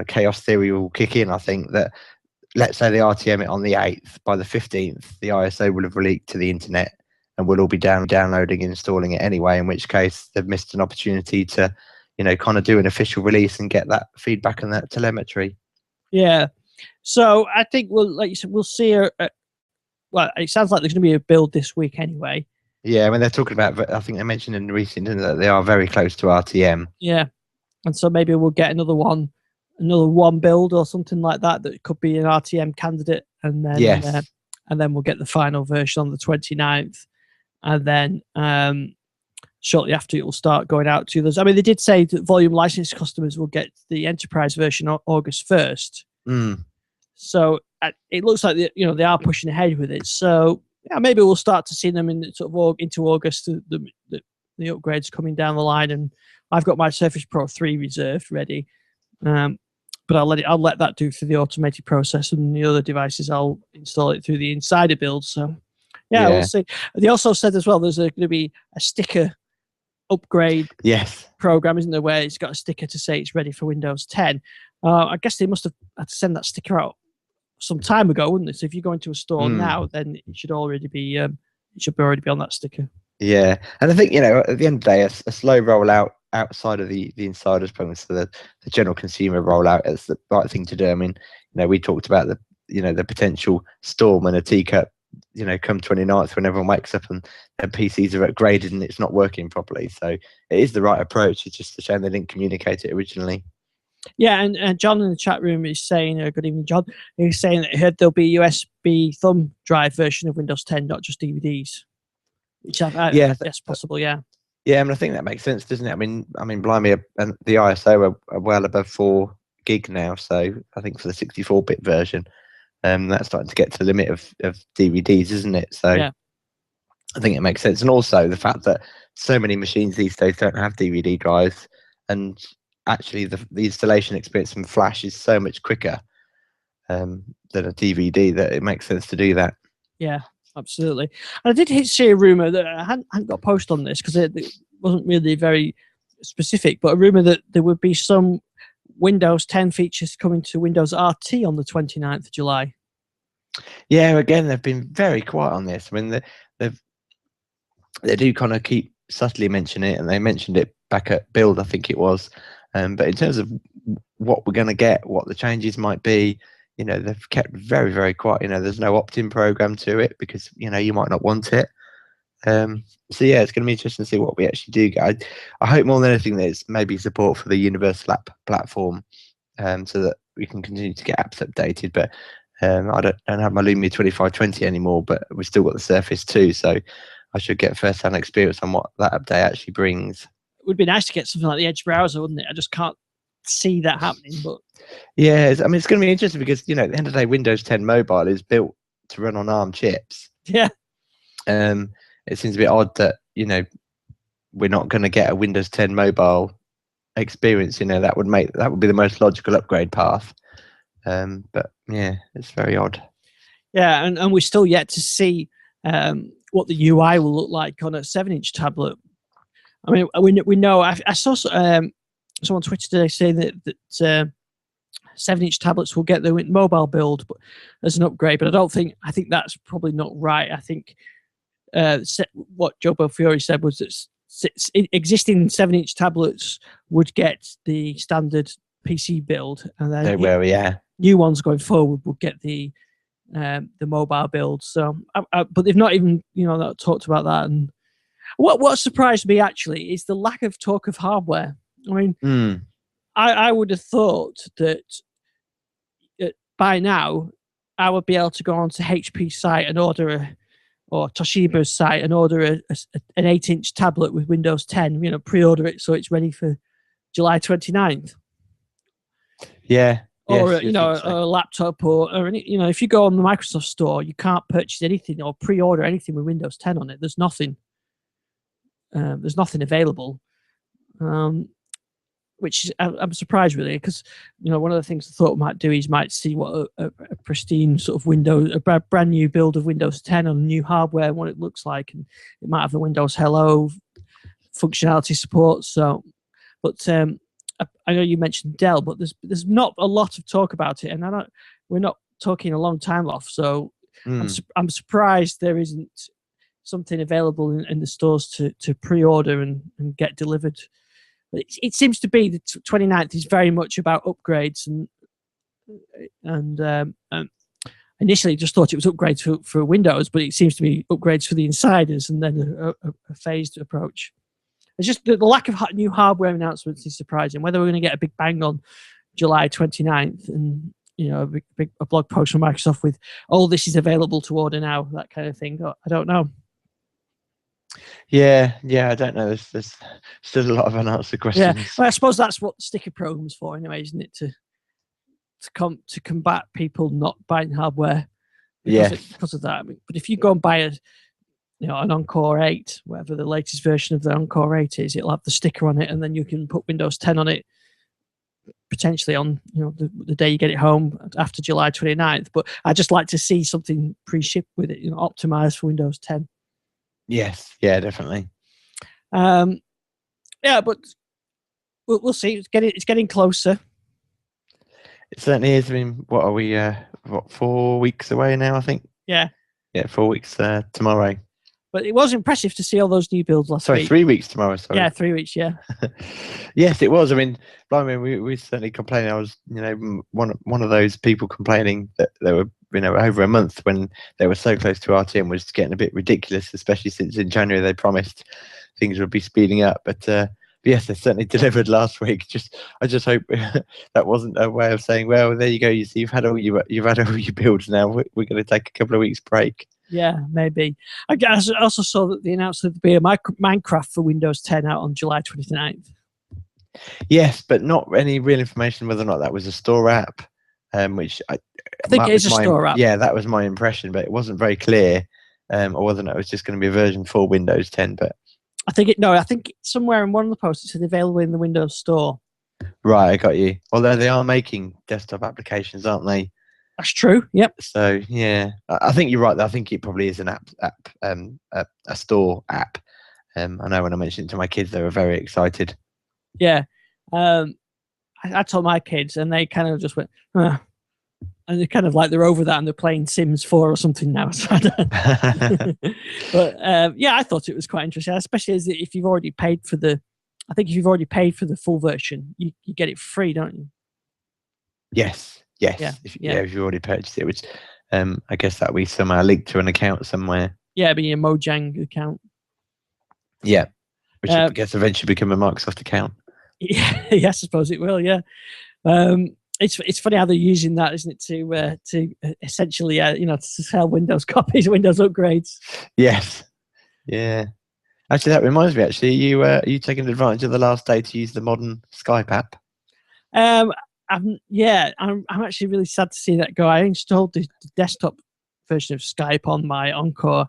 of chaos theory will kick in. I think that, let's say they RTM it on the 8th, by the 15th, the ISO will have leaked to the internet and we'll all be downloading and installing it anyway, in which case they've missed an opportunity to, kind of do an official release and get that feedback and that telemetry. Yeah. So I think like you said, we'll see well, it sounds like there's going to be a build this week anyway. Yeah, when they're talking about, I think they mentioned in the recent that they are very close to RTM. Yeah. And so maybe we'll get another one build or something like that could be an RTM candidate, and then yes. And then we'll get the final version on the 29th, and then shortly after it will start going out to others. I mean, they did say that volume license customers will get the enterprise version on August 1st. So it looks like they are pushing ahead with it. So yeah, maybe we'll start to see them in sort of into August. The upgrades coming down the line, and I've got my Surface Pro 3 reserved ready. But I'll let that do through the automated process, and the other devices I'll install it through the insider build. So yeah. We'll see. They also said as well there's going to be a sticker upgrade program, isn't there, where it's got a sticker to say it's ready for Windows 10. I guess they must have had to send that sticker out some time ago, wouldn't it? So if you go into a store now, then it should already be already be on that sticker. Yeah, and I think at the end of the day, a slow rollout outside of the insiders program, so the general consumer rollout is the right thing to do. I mean, we talked about the potential storm and a teacup, come 29th, when everyone wakes up and their PCs are upgraded and it's not working properly. So it is the right approach. It's just a shame they didn't communicate it originally. Yeah, and John in the chat room is saying, good evening, John. He's saying that he heard there'll be a USB thumb drive version of Windows 10, not just DVDs. Which that's possible, yeah. Yeah, I mean, I think that makes sense, doesn't it? I mean, blimey, and the ISO are well above 4 gig now. So I think for the 64-bit version, that's starting to get to the limit of DVDs, isn't it? So yeah. I think it makes sense. And also the fact that so many machines these days don't have DVD drives, and actually the installation experience from Flash is so much quicker than a DVD, that it makes sense to do that. Yeah. Absolutely. And I did see a rumor that I hadn't got a post on this because it wasn't really very specific, but a rumor that there would be some Windows 10 features coming to Windows RT on the 29th of July. Yeah, again, they've been very quiet on this. I mean, they do kind of keep subtly mention it, and they mentioned it back at Build, I think it was. But in terms of what we're going to get, what the changes might be, they've kept very, very quiet. There's no opt-in program to it because, you might not want it. So yeah, it's going to be interesting to see what we actually do get. I hope more than anything there's maybe support for the Universal App platform, so that we can continue to get apps updated. But I don't have my Lumia 2520 anymore, but we've still got the Surface 2, so I should get first-hand experience on what that update actually brings. It would be nice to get something like the Edge browser, wouldn't it? I just can't see that happening, but yeah, I mean, it's going to be interesting because at the end of the day, Windows 10 Mobile is built to run on ARM chips. Yeah. It seems a bit odd that we're not going to get a Windows 10 Mobile experience. That would be the most logical upgrade path. But yeah, it's very odd. Yeah, and we're still yet to see what the UI will look like on a 7-inch tablet. I mean, we know. I saw someone on Twitter today saying that 7-inch tablets will get the mobile build as an upgrade, but I think that's probably not right. I think what Joe Belfiore said was that existing 7-inch tablets would get the standard PC build, and then new ones going forward would get the mobile build. So, but they've not even not talked about that. And what surprised me actually is the lack of talk of hardware. I mean, I would have thought that by now I would be able to go onto HP's site and order or Toshiba's site and order an 8-inch tablet with Windows 10. Pre-order it so it's ready for July 29th. Yeah. Or a laptop or any, if you go on the Microsoft store, you can't purchase anything or pre-order anything with Windows 10 on it. There's nothing. There's nothing available. which is, I'm surprised really, because one of the things I thought might do is might see what a pristine sort of Windows, a brand new build of Windows 10 on new hardware and what it looks like, and it might have the Windows Hello functionality support. So, but I know you mentioned Dell, but there's not a lot of talk about it, and we're not talking a long time off. So I'm surprised there isn't something available in the stores to pre-order and get delivered. It seems to be the 29th is very much about upgrades, and initially just thought it was upgrades for Windows, but it seems to be upgrades for the insiders, and then a phased approach. It's just the lack of new hardware announcements is surprising. Whether we're going to get a big bang on July 29th and a blog post from Microsoft with, this is available to order now, that kind of thing, I don't know. Yeah, I don't know. There's still a lot of unanswered questions. Yeah, well, I suppose that's what the sticker program's for, anyway, isn't it? To combat people not buying hardware because of that. But if you go and buy an Encore 8, whatever the latest version of the Encore 8 is, it'll have the sticker on it, and then you can put Windows 10 on it potentially on the day you get it home after July 29th. But I just like to see something pre-shipped with it, optimized for Windows 10. Yes, yeah, definitely. Yeah, but we'll see. It's getting closer. It certainly is. I mean, what are we? 4 weeks away now? I think. Yeah. 4 weeks tomorrow. But it was impressive to see all those new builds last week. Sorry, 3 weeks tomorrow. Sorry. Yeah, 3 weeks. Yeah. Yes, it was. I mean, we certainly complaining. I was, one of those people complaining that there were, over a month when they were so close to RTM was getting a bit ridiculous, especially since in January they promised things would be speeding up. But yes, they certainly delivered last week. I just hope that wasn't a way of saying, well, there you go. You see, you've had all your builds now. We're going to take a couple of weeks break. Yeah, maybe. I also saw that they announced that there'd be a Minecraft for Windows 10 out on July 29th. Yes, but not any real information whether or not that was a store app, which I think it is a store app. Yeah, that was my impression, but it wasn't very clear, or whether or not it was just going to be a version for Windows 10. But I think somewhere in one of the posts it said available in the Windows Store. Right, I got you. Although they are making desktop applications, aren't they? That's true. Yep. So yeah, I think you're right. I think it probably is an a store app. I know when I mentioned it to my kids, they were very excited. Yeah, I told my kids, and they kind of just went, and they're kind of like they're over that, and they're playing Sims 4 or something now. So but yeah, I thought it was quite interesting, especially if you've already paid for the. I think if you've already paid for the full version, you get it free, don't you? Yes. Yeah. If you already purchased it, which I guess that we somehow linked to an account somewhere. Yeah, it'd be your Mojang account. Yeah, which I guess eventually become a Microsoft account. Yeah, yes, I suppose it will. Yeah, it's funny how they're using that, isn't it, to essentially to sell Windows copies, Windows upgrades. Yes. Yeah. Actually, that reminds me. Actually, you taking advantage of the last day to use the modern Skype app? I'm actually really sad to see that go. I installed the desktop version of Skype on my Encore,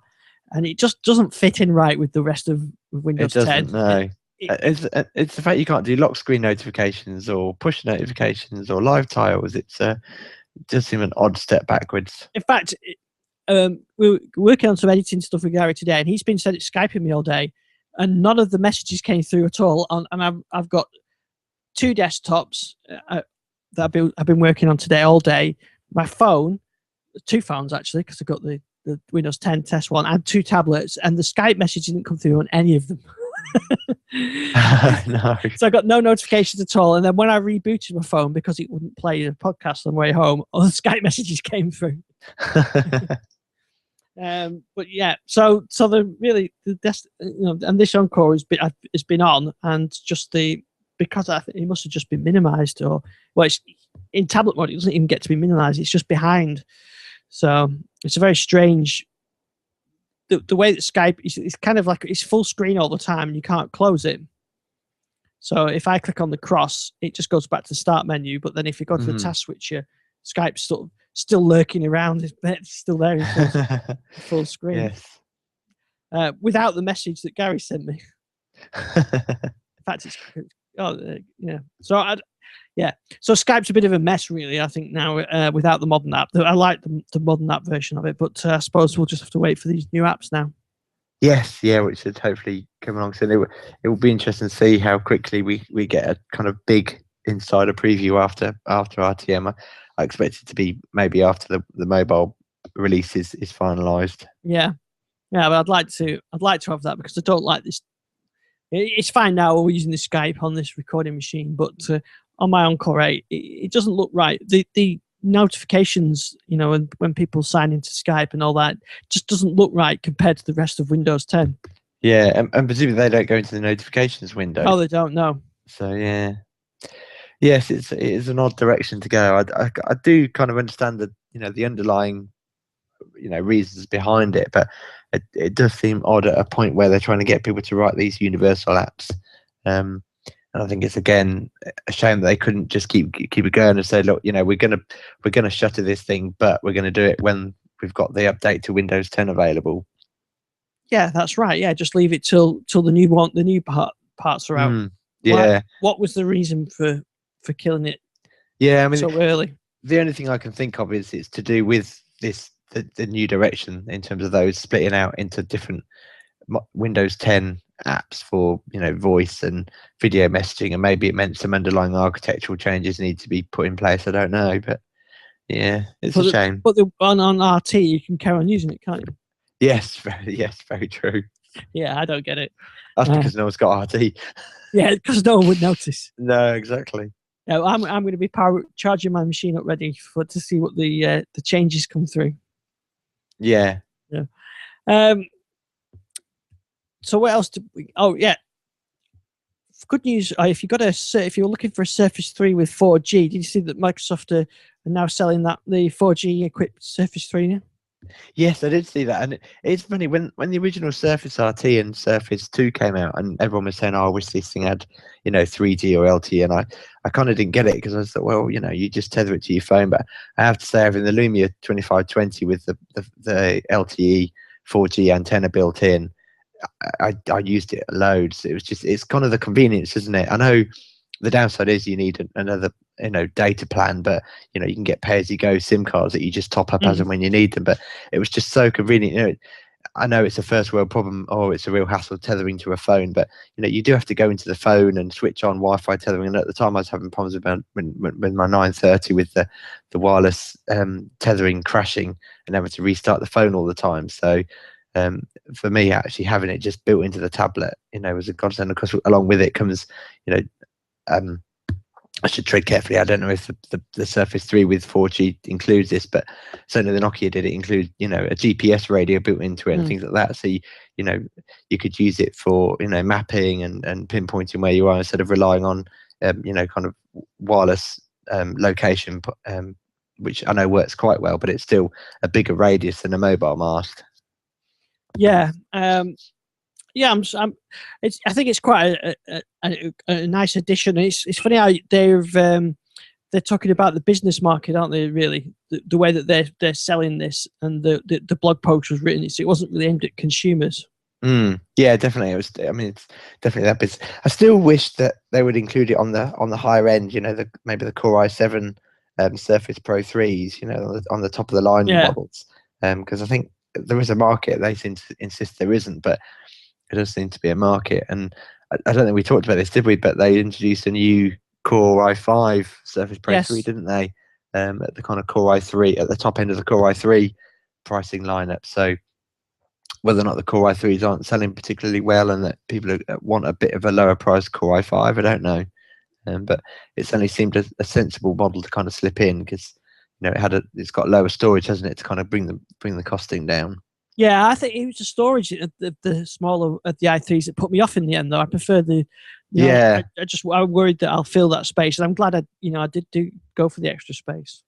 and it just doesn't fit in right with the rest of Windows 10. No. It's the fact you can't do lock screen notifications or push notifications or live tiles. It does seem an odd step backwards. In fact, we were working on some editing stuff with Gary today, and he's been Skyping me all day, and none of the messages came through at all. And I've got 2 desktops that I've been working on today all day. My phone, 2 phones actually, because I've got the Windows 10 test one, and 2 tablets, and the Skype message didn't come through on any of them. No. So I got no notifications at all. And then when I rebooted my phone because it wouldn't play the podcast on the way home, all the Skype messages came through. But yeah, so and this Encore has been on, and just because I think it must have just been minimized, it's in tablet mode. It doesn't even get to be minimized. It's just behind. So it's a very strange. The way that Skype is kind of like it's full screen all the time, and you can't close it. So if I click on the cross, it just goes back to the start menu. But then if you go to the task switcher, Skype's sort of still lurking around. It's still there in full screen. Yes. Without the message that Gary sent me. In fact, it's Yeah. So Skype's a bit of a mess, really. I think now without the modern app. I like the modern app version of it, but I suppose we'll just have to wait for these new apps now. Yes, yeah, which should hopefully come along soon. It will be interesting to see how quickly we get a kind of big insider preview after RTM. I expect it to be maybe after the mobile release is finalised. Yeah, but I'd like to have that because I don't like this. It's fine now we're using the Skype on this recording machine, but on my Encore 8, it doesn't look right. The notifications, when people sign into Skype and all that, just doesn't look right compared to the rest of Windows 10. Yeah, and presumably they don't go into the notifications window. Oh, they don't know. So yeah, yes, it is an odd direction to go. I do kind of understand the underlying reasons behind it, but it does seem odd at a point where they're trying to get people to write these universal apps. And I think it's again a shame that they couldn't just keep it going and say, look, we're gonna shutter this thing, but we're gonna do it when we've got the update to Windows 10 available. Yeah, that's right. Yeah, just leave it till the new parts are out. Yeah. What was the reason for killing it? Yeah, I mean, so early. The only thing I can think of is it's to do with the new direction in terms of those splitting out into different Windows 10 apps for voice and video messaging, and maybe it meant some underlying architectural changes need to be put in place. I don't know, but yeah, it's a shame. But on RT you can carry on using it, can't you? Yes, very true. Yeah, I don't get it. That's because no one's got RT. Yeah, because no one would notice. No, exactly. No, I'm going to be charging my machine up ready to see what the changes come through. Yeah. So what else? Oh yeah. Good news. If you're looking for a Surface 3 with 4G, did you see that Microsoft are now selling the 4G equipped Surface 3 now? Yes, I did see that, and it's funny when the original Surface RT and Surface 2 came out, and everyone was saying, "Oh, I wish this thing had 3G or LTE," and I kind of didn't get it because I thought, well, you just tether it to your phone. But I have to say, having the Lumia 2520 with the LTE 4G antenna built in, I used it loads. It's kind of the convenience, isn't it? I know the downside is you need another data plan, but you can get pay as you go SIM cards that you just top up as and when you need them. But it was just so convenient. I know it's a first world problem, or it's a real hassle tethering to a phone, but you do have to go into the phone and switch on Wi-Fi tethering. And at the time I was having problems with my 930 with the wireless tethering crashing and having to restart the phone all the time. So for me, actually having it just built into the tablet was a godsend. Of course, along with it comes I should tread carefully. I don't know if the Surface 3 with 4G includes this, but certainly the Nokia did. It include a GPS radio built into it and things like that. So you could use it for mapping and pinpointing where you are instead of relying on kind of wireless location, which I know works quite well, but it's still a bigger radius than a mobile mast. Yeah. I think it's quite a nice addition. It's funny how they're talking about the business market, aren't they? Really, the way that they're selling this, and the blog post was written. It wasn't really aimed at consumers. Yeah, definitely. It was. I mean, it's definitely that business. I still wish that they would include it on the higher end. Maybe the Core i7 Surface Pro 3s. On the top of the line models. Because I think there is a market. They seem to insist there isn't, but it does seem to be a market. And I don't think we talked about this, did we? But they introduced a new Core i5 Surface Pro 3, didn't they? At the kind of Core i3, at the top end of the Core i3 pricing lineup. So whether or not the Core i3s aren't selling particularly well and that people want a bit of a lower price Core i5, I don't know. But it certainly seemed a sensible model to kind of slip in because it's got lower storage, hasn't it, to kind of bring the costing down. Yeah, I think it was the storage of the smaller of the i3s that put me off in the end, though. I prefer the. I'm worried that I'll fill that space, and I'm glad I did go for the extra space.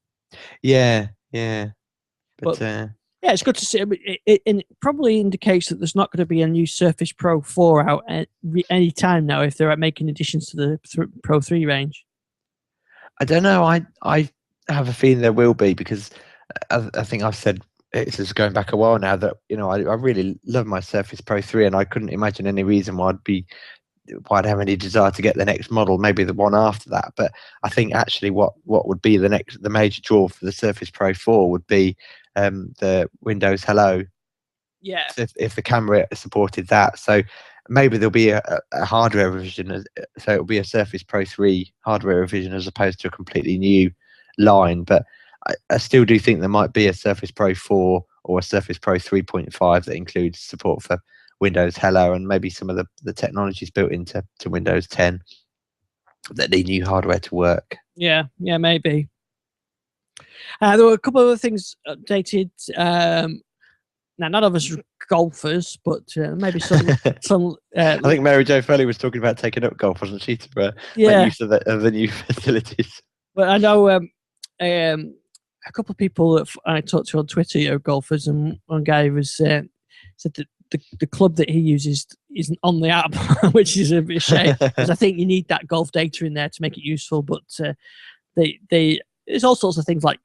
Yeah. But yeah, it's good to see. It probably indicates that there's not going to be a new Surface Pro 4 out at any time now if they're making additions to the Pro 3 range. I don't know. I have a feeling there will be because I think I've said. It's just going back a while now that I really love my Surface Pro 3 and I couldn't imagine any reason why I'd be why I'd have any desire to get the next model, maybe the one after that. But I think actually what would be the major draw for the Surface Pro 4 would be the Windows Hello. Yeah. If the camera supported that. So maybe there'll be a hardware revision. So it'll be a Surface Pro 3 hardware revision as opposed to a completely new line. But I still do think there might be a Surface Pro 4 or a Surface Pro 3.5 that includes support for Windows Hello, and maybe some of the technologies built into Windows 10 that need new hardware to work. Yeah, maybe. There were a couple of other things updated. Now, none of us are golfers, but maybe some. I think Mary Jo Foley was talking about taking up golf, wasn't she, to make use of the new facilities? But I know a couple of people that I talked to on Twitter are golfers, and one guy was said that the club that he uses isn't on the app, which is a bit shame, because I think you need that golf data in there to make it useful. But there's all sorts of things like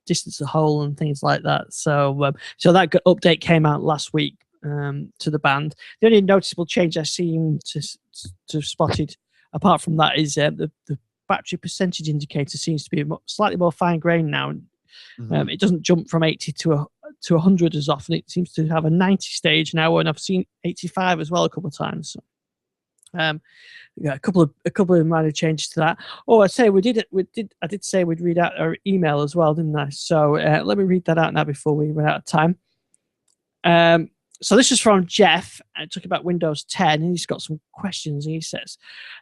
distance to hole and things like that. So so that update came out last week to the band. The only noticeable change I seem to have spotted, apart from that, is the battery percentage indicator seems to be slightly more fine grained now. It doesn't jump from 80 to 100 as often. It seems to have a 90 stage now, and I've seen 85 as well a couple of times. So, yeah, a couple of minor changes to that. Oh, I did say we'd read out our email as well, didn't I? So let me read that out now before we run out of time. So this is from Jeff, talking about Windows 10, and he's got some questions. And he says,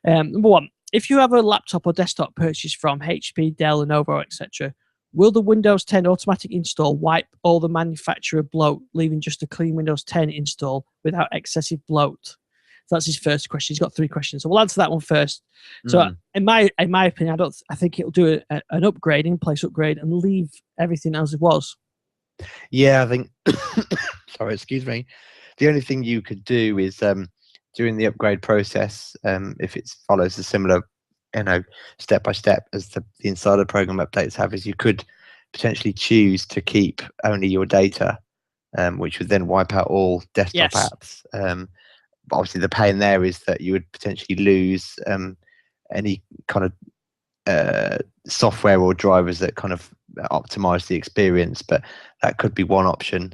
number one, if you have a laptop or desktop purchased from HP, Dell, Lenovo, etc., will the Windows 10 automatic install wipe all the manufacturer bloat, leaving just a clean Windows 10 install without excessive bloat? So that's his first question. He's got 3 questions. So we'll answer that one first. So in my opinion, I think it'll do an upgrade, in-place upgrade, and leave everything as it was. Yeah, I think. Sorry, excuse me. The only thing you could do is during the upgrade process, if it follows a similar, step by step as the insider program updates have, is you could potentially choose to keep only your data, which would then wipe out all desktop apps. But obviously, the pain there is that you would potentially lose any kind of software or drivers that kind of optimize the experience. But that could be one option.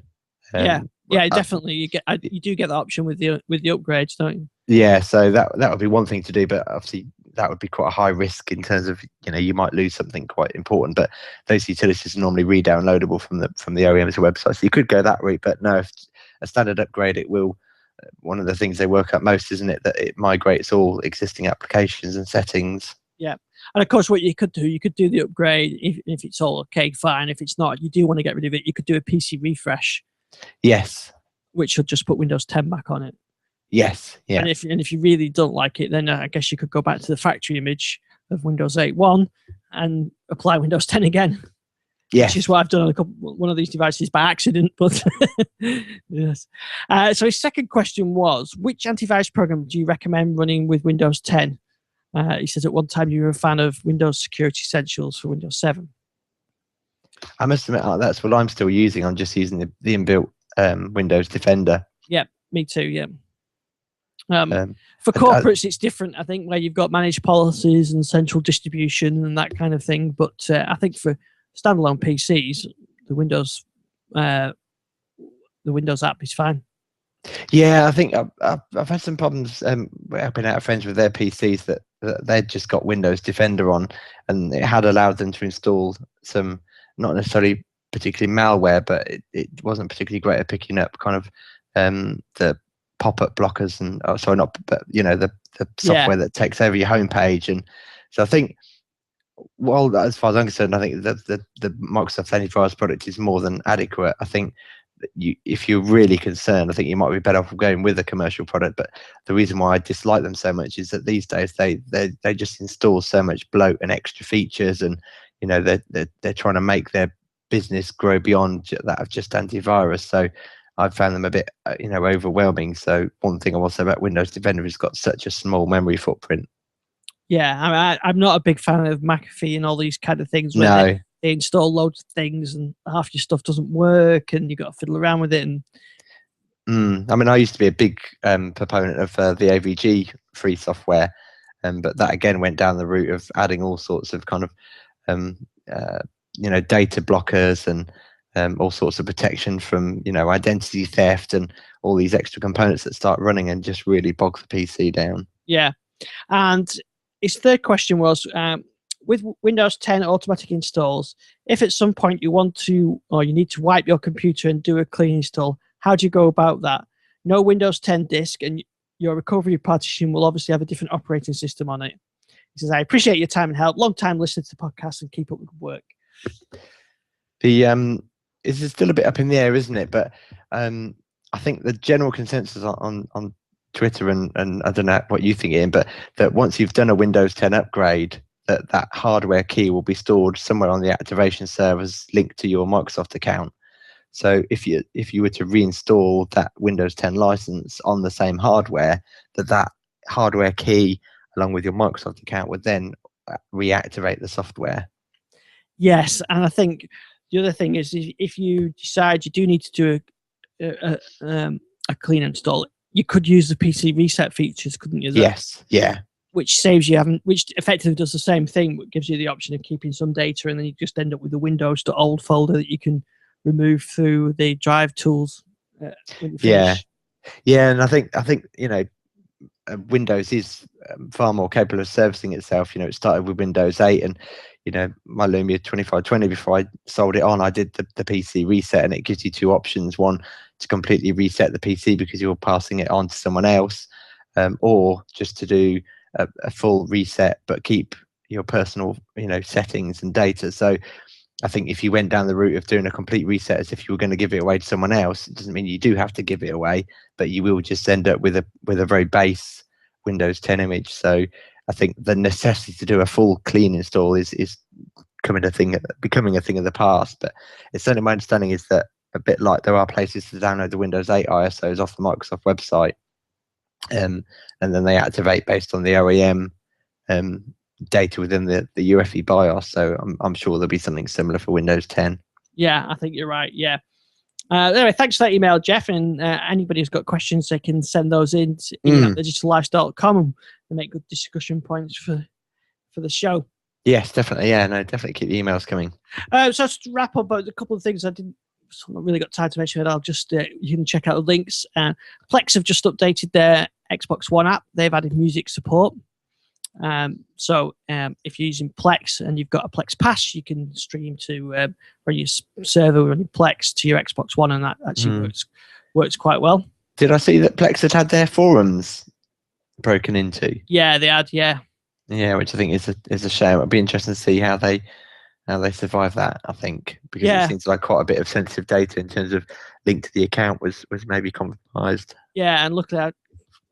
Definitely. You do get the option with the upgrades, don't you? Yeah, so that would be one thing to do, but obviously that would be quite a high risk in terms of you might lose something quite important. But those utilities are normally re-downloadable from the OEM's website, so you could go that route. But no, if a standard upgrade, it will. One of the things they work out most, isn't it, that it migrates all existing applications and settings. Yeah, and of course, what you could do the upgrade if it's all okay, fine. If it's not, you do want to get rid of it, you could do a PC refresh. Yes. Which would just put Windows 10 back on it. Yes. Yeah. And if you really don't like it, then I guess you could go back to the factory image of Windows 8.1 and apply Windows 10 again. Yes. Which is what I've done on one of these devices by accident. But yes. So his second question was, which antivirus program do you recommend running with Windows 10? He says at one time you were a fan of Windows Security Essentials for Windows 7. I must admit, that's what I'm still using. I'm just using the inbuilt Windows Defender. Yeah, me too. Yeah. For corporates, it's different, I think, where you've got managed policies and central distribution and that kind of thing. But I think for standalone PCs, the Windows app is fine. Yeah, I think I've had some problems helping out friends with their PCs that they'd just got Windows Defender on, and it had allowed them to install some, not necessarily particularly malware, but it wasn't particularly great at picking up kind of the pop-up blockers and the software that takes over your homepage. And so I think, well, as far as I'm concerned, I think that the Microsoft Antivirus product is more than adequate. I think that if you're really concerned, I think you might be better off going with a commercial product. But the reason why I dislike them so much is that these days they just install so much bloat and extra features, and they're trying to make their business grow beyond that of just antivirus. So I've found them a bit overwhelming. So one thing I will say about Windows Defender is it's got such a small memory footprint. Yeah, I'm not a big fan of McAfee and all these kind of things where they install loads of things and half your stuff doesn't work and you've got to fiddle around with it. And I mean, I used to be a big proponent of the AVG free software. But that again went down the route of adding all sorts of kind of data blockers and all sorts of protection from identity theft and all these extra components that start running and just really bog the PC down. Yeah, and his third question was, with Windows 10 automatic installs, if at some point you want to or you need to wipe your computer and do a clean install, how do you go about that? No Windows 10 disk, and your recovery partition will obviously have a different operating system on it. He says, I appreciate your time and help. Long time listener to the podcast and keep up with the work. It's still a bit up in the air, isn't it? But I think the general consensus on Twitter, and I don't know what you think, Ian, but that once you've done a Windows 10 upgrade, that hardware key will be stored somewhere on the activation servers linked to your Microsoft account. So if you were to reinstall that Windows 10 license on the same hardware, that hardware key along with your Microsoft account would then reactivate the software. Yes, and I think the other thing is if you decide you do need to do a clean install, you could use the PC reset features, couldn't you? Yes, yeah. Which saves you which effectively does the same thing, but gives you the option of keeping some data, and then you just end up with a Windows to old folder that you can remove through the drive tools. Yeah, and I think Windows is far more capable of servicing itself. It started with Windows 8, and my Lumia 2520, before I sold it on, I did the PC reset, and it gives you two options: one, to completely reset the PC because you're passing it on to someone else, or just to do a full reset but keep your personal settings and data. So I think if you went down the route of doing a complete reset as if you were going to give it away to someone else, it doesn't mean you do have to give it away, but you will just end up with a very base Windows 10 image. So I think the necessity to do a full clean install is becoming a thing of the past. But it's certainly my understanding is that, a bit like there are places to download the Windows 8 ISOs off the Microsoft website, and then they activate based on the OEM data within the UEFI BIOS. So I'm sure there'll be something similar for Windows 10. Yeah, I think you're right. Yeah. Anyway, thanks for that email, Jeff. And anybody who's got questions, they can send those in to digitallifestyle.com, and make good discussion points for the show. Yes, definitely. Yeah, no, definitely keep the emails coming. So just to wrap up, about a couple of things I didn't really got time to mention, but I'll just you can check out the links. Plex have just updated their Xbox One app. They've added music support. So if you're using Plex and you've got a Plex Pass, you can stream to or your server on your Plex to your Xbox One, and that actually works quite well. Did I see that Plex had their forums broken into? Yeah, they had. Yeah, which I think is a shame. It'd be interesting to see how they survive that. I think because it seems like quite a bit of sensitive data in terms of link to the account was maybe compromised. Yeah, and luckily,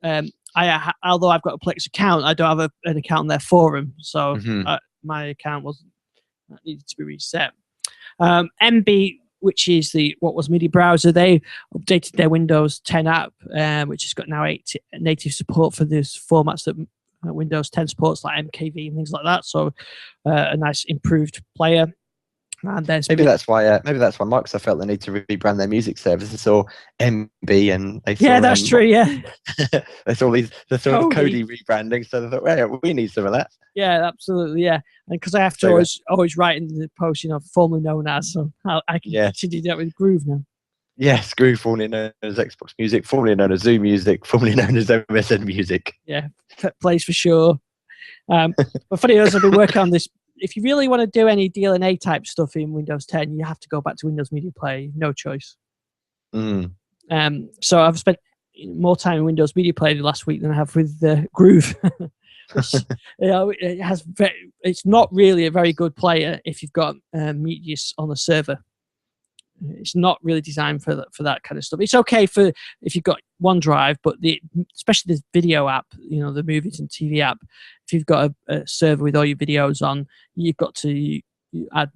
although I've got a Plex account, I don't have an account on their forum, so my account needed to be reset. MB, which is what was Media Browser, they updated their Windows 10 app, which has got now native support for these formats that Windows 10 supports, like MKV and things like that. So a nice improved player. And maybe that's why Microsoft felt the need to rebrand their music services, or MB, and they saw, that's true. Yeah, they saw the Kodi rebranding, so they thought, well, we need some of that. Yeah, absolutely. Yeah, and because I have to always write in the post, formerly known as, so I can continue that with Groove now. Yes, Groove, formerly known as Xbox Music, formerly known as Zoom Music, formerly known as MSN Music. Yeah, plays for sure. But funny enough, I've been working on this. If you really want to do any DLNA type stuff in Windows 10, you have to go back to Windows Media Player. No choice. So I've spent more time in Windows Media Player last week than I have with Groove. It's not really a very good player if you've got media on the server. It's not really designed for that kind of stuff. It's okay for if you've got OneDrive, but especially the video app, the movies and TV app, if you've got a server with all your videos on, you've got to add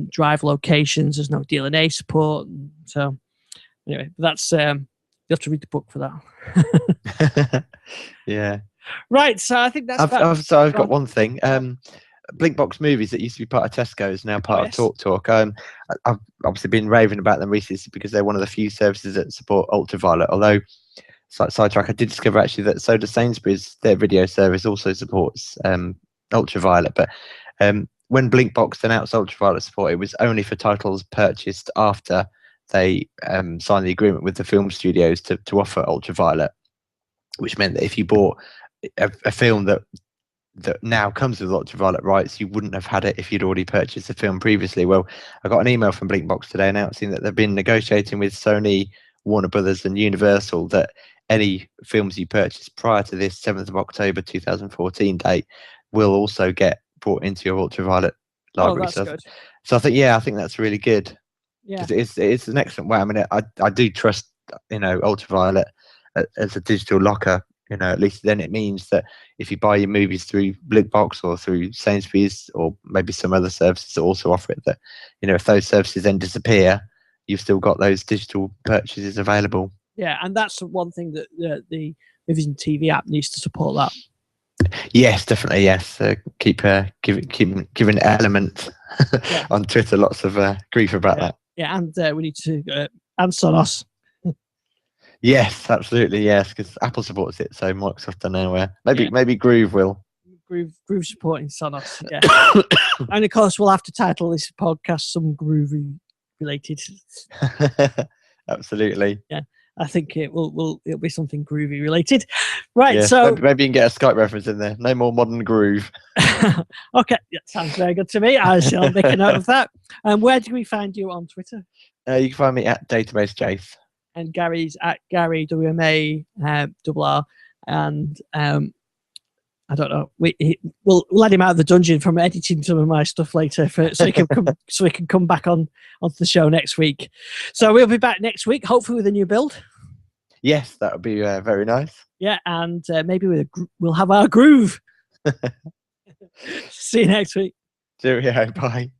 drive locations. There's no DLNA support. So anyway, that's you have to read the book for that. Yeah. Right. So I think that's. I've got one thing. Blinkbox Movies, that used to be part of Tesco, is now part of TalkTalk. I've obviously been raving about them recently because they're one of the few services that support ultraviolet, although sidetrack, I did discover actually that so does Sainsbury's. Their video service also supports Ultraviolet, but when Blinkbox announced Ultraviolet support, it was only for titles purchased after they signed the agreement with the film studios to offer Ultraviolet, which meant that if you bought a film that now comes with Ultraviolet rights, you wouldn't have had it if you'd already purchased the film previously. Well, I got an email from Blinkbox today announcing that they've been negotiating with Sony, Warner Brothers, and Universal that any films you purchase prior to this 7th of October 2014 date will also get brought into your Ultraviolet library. That's good. So I think that's really good. Yeah, it's an excellent way. I mean, I do trust Ultraviolet as a digital locker. At least then it means that if you buy your movies through Blinkbox or through Sainsbury's or maybe some other services that also offer it, that if those services then disappear, you've still got those digital purchases available. Yeah, and that's one thing that the Movies and TV app needs to support that. Yes, definitely. Yes, keep giving Element on Twitter lots of grief about that. Yeah, and we need to and Sonos. Yes, absolutely. Yes, because Apple supports it, so Microsoft don't know where. Maybe Groove will. Groove supporting Sonos. Yeah, and of course we'll have to title this podcast some Groovy related. Absolutely. Yeah, I think it'll be something Groovy related. Right. Yeah, so maybe you can get a Skype reference in there. No more modern groove. Okay, that sounds very good to me. I shall make a note of that. And where do we find you on Twitter? You can find me at Database Jace. And Gary's at Gary WMA RR, and I don't know. We'll let him out of the dungeon from editing some of my stuff later, so he can come back onto the show next week. So we'll be back next week, hopefully with a new build. Yes, that would be very nice. Yeah, and maybe we'll have our groove. See you next week. Cheerio, bye.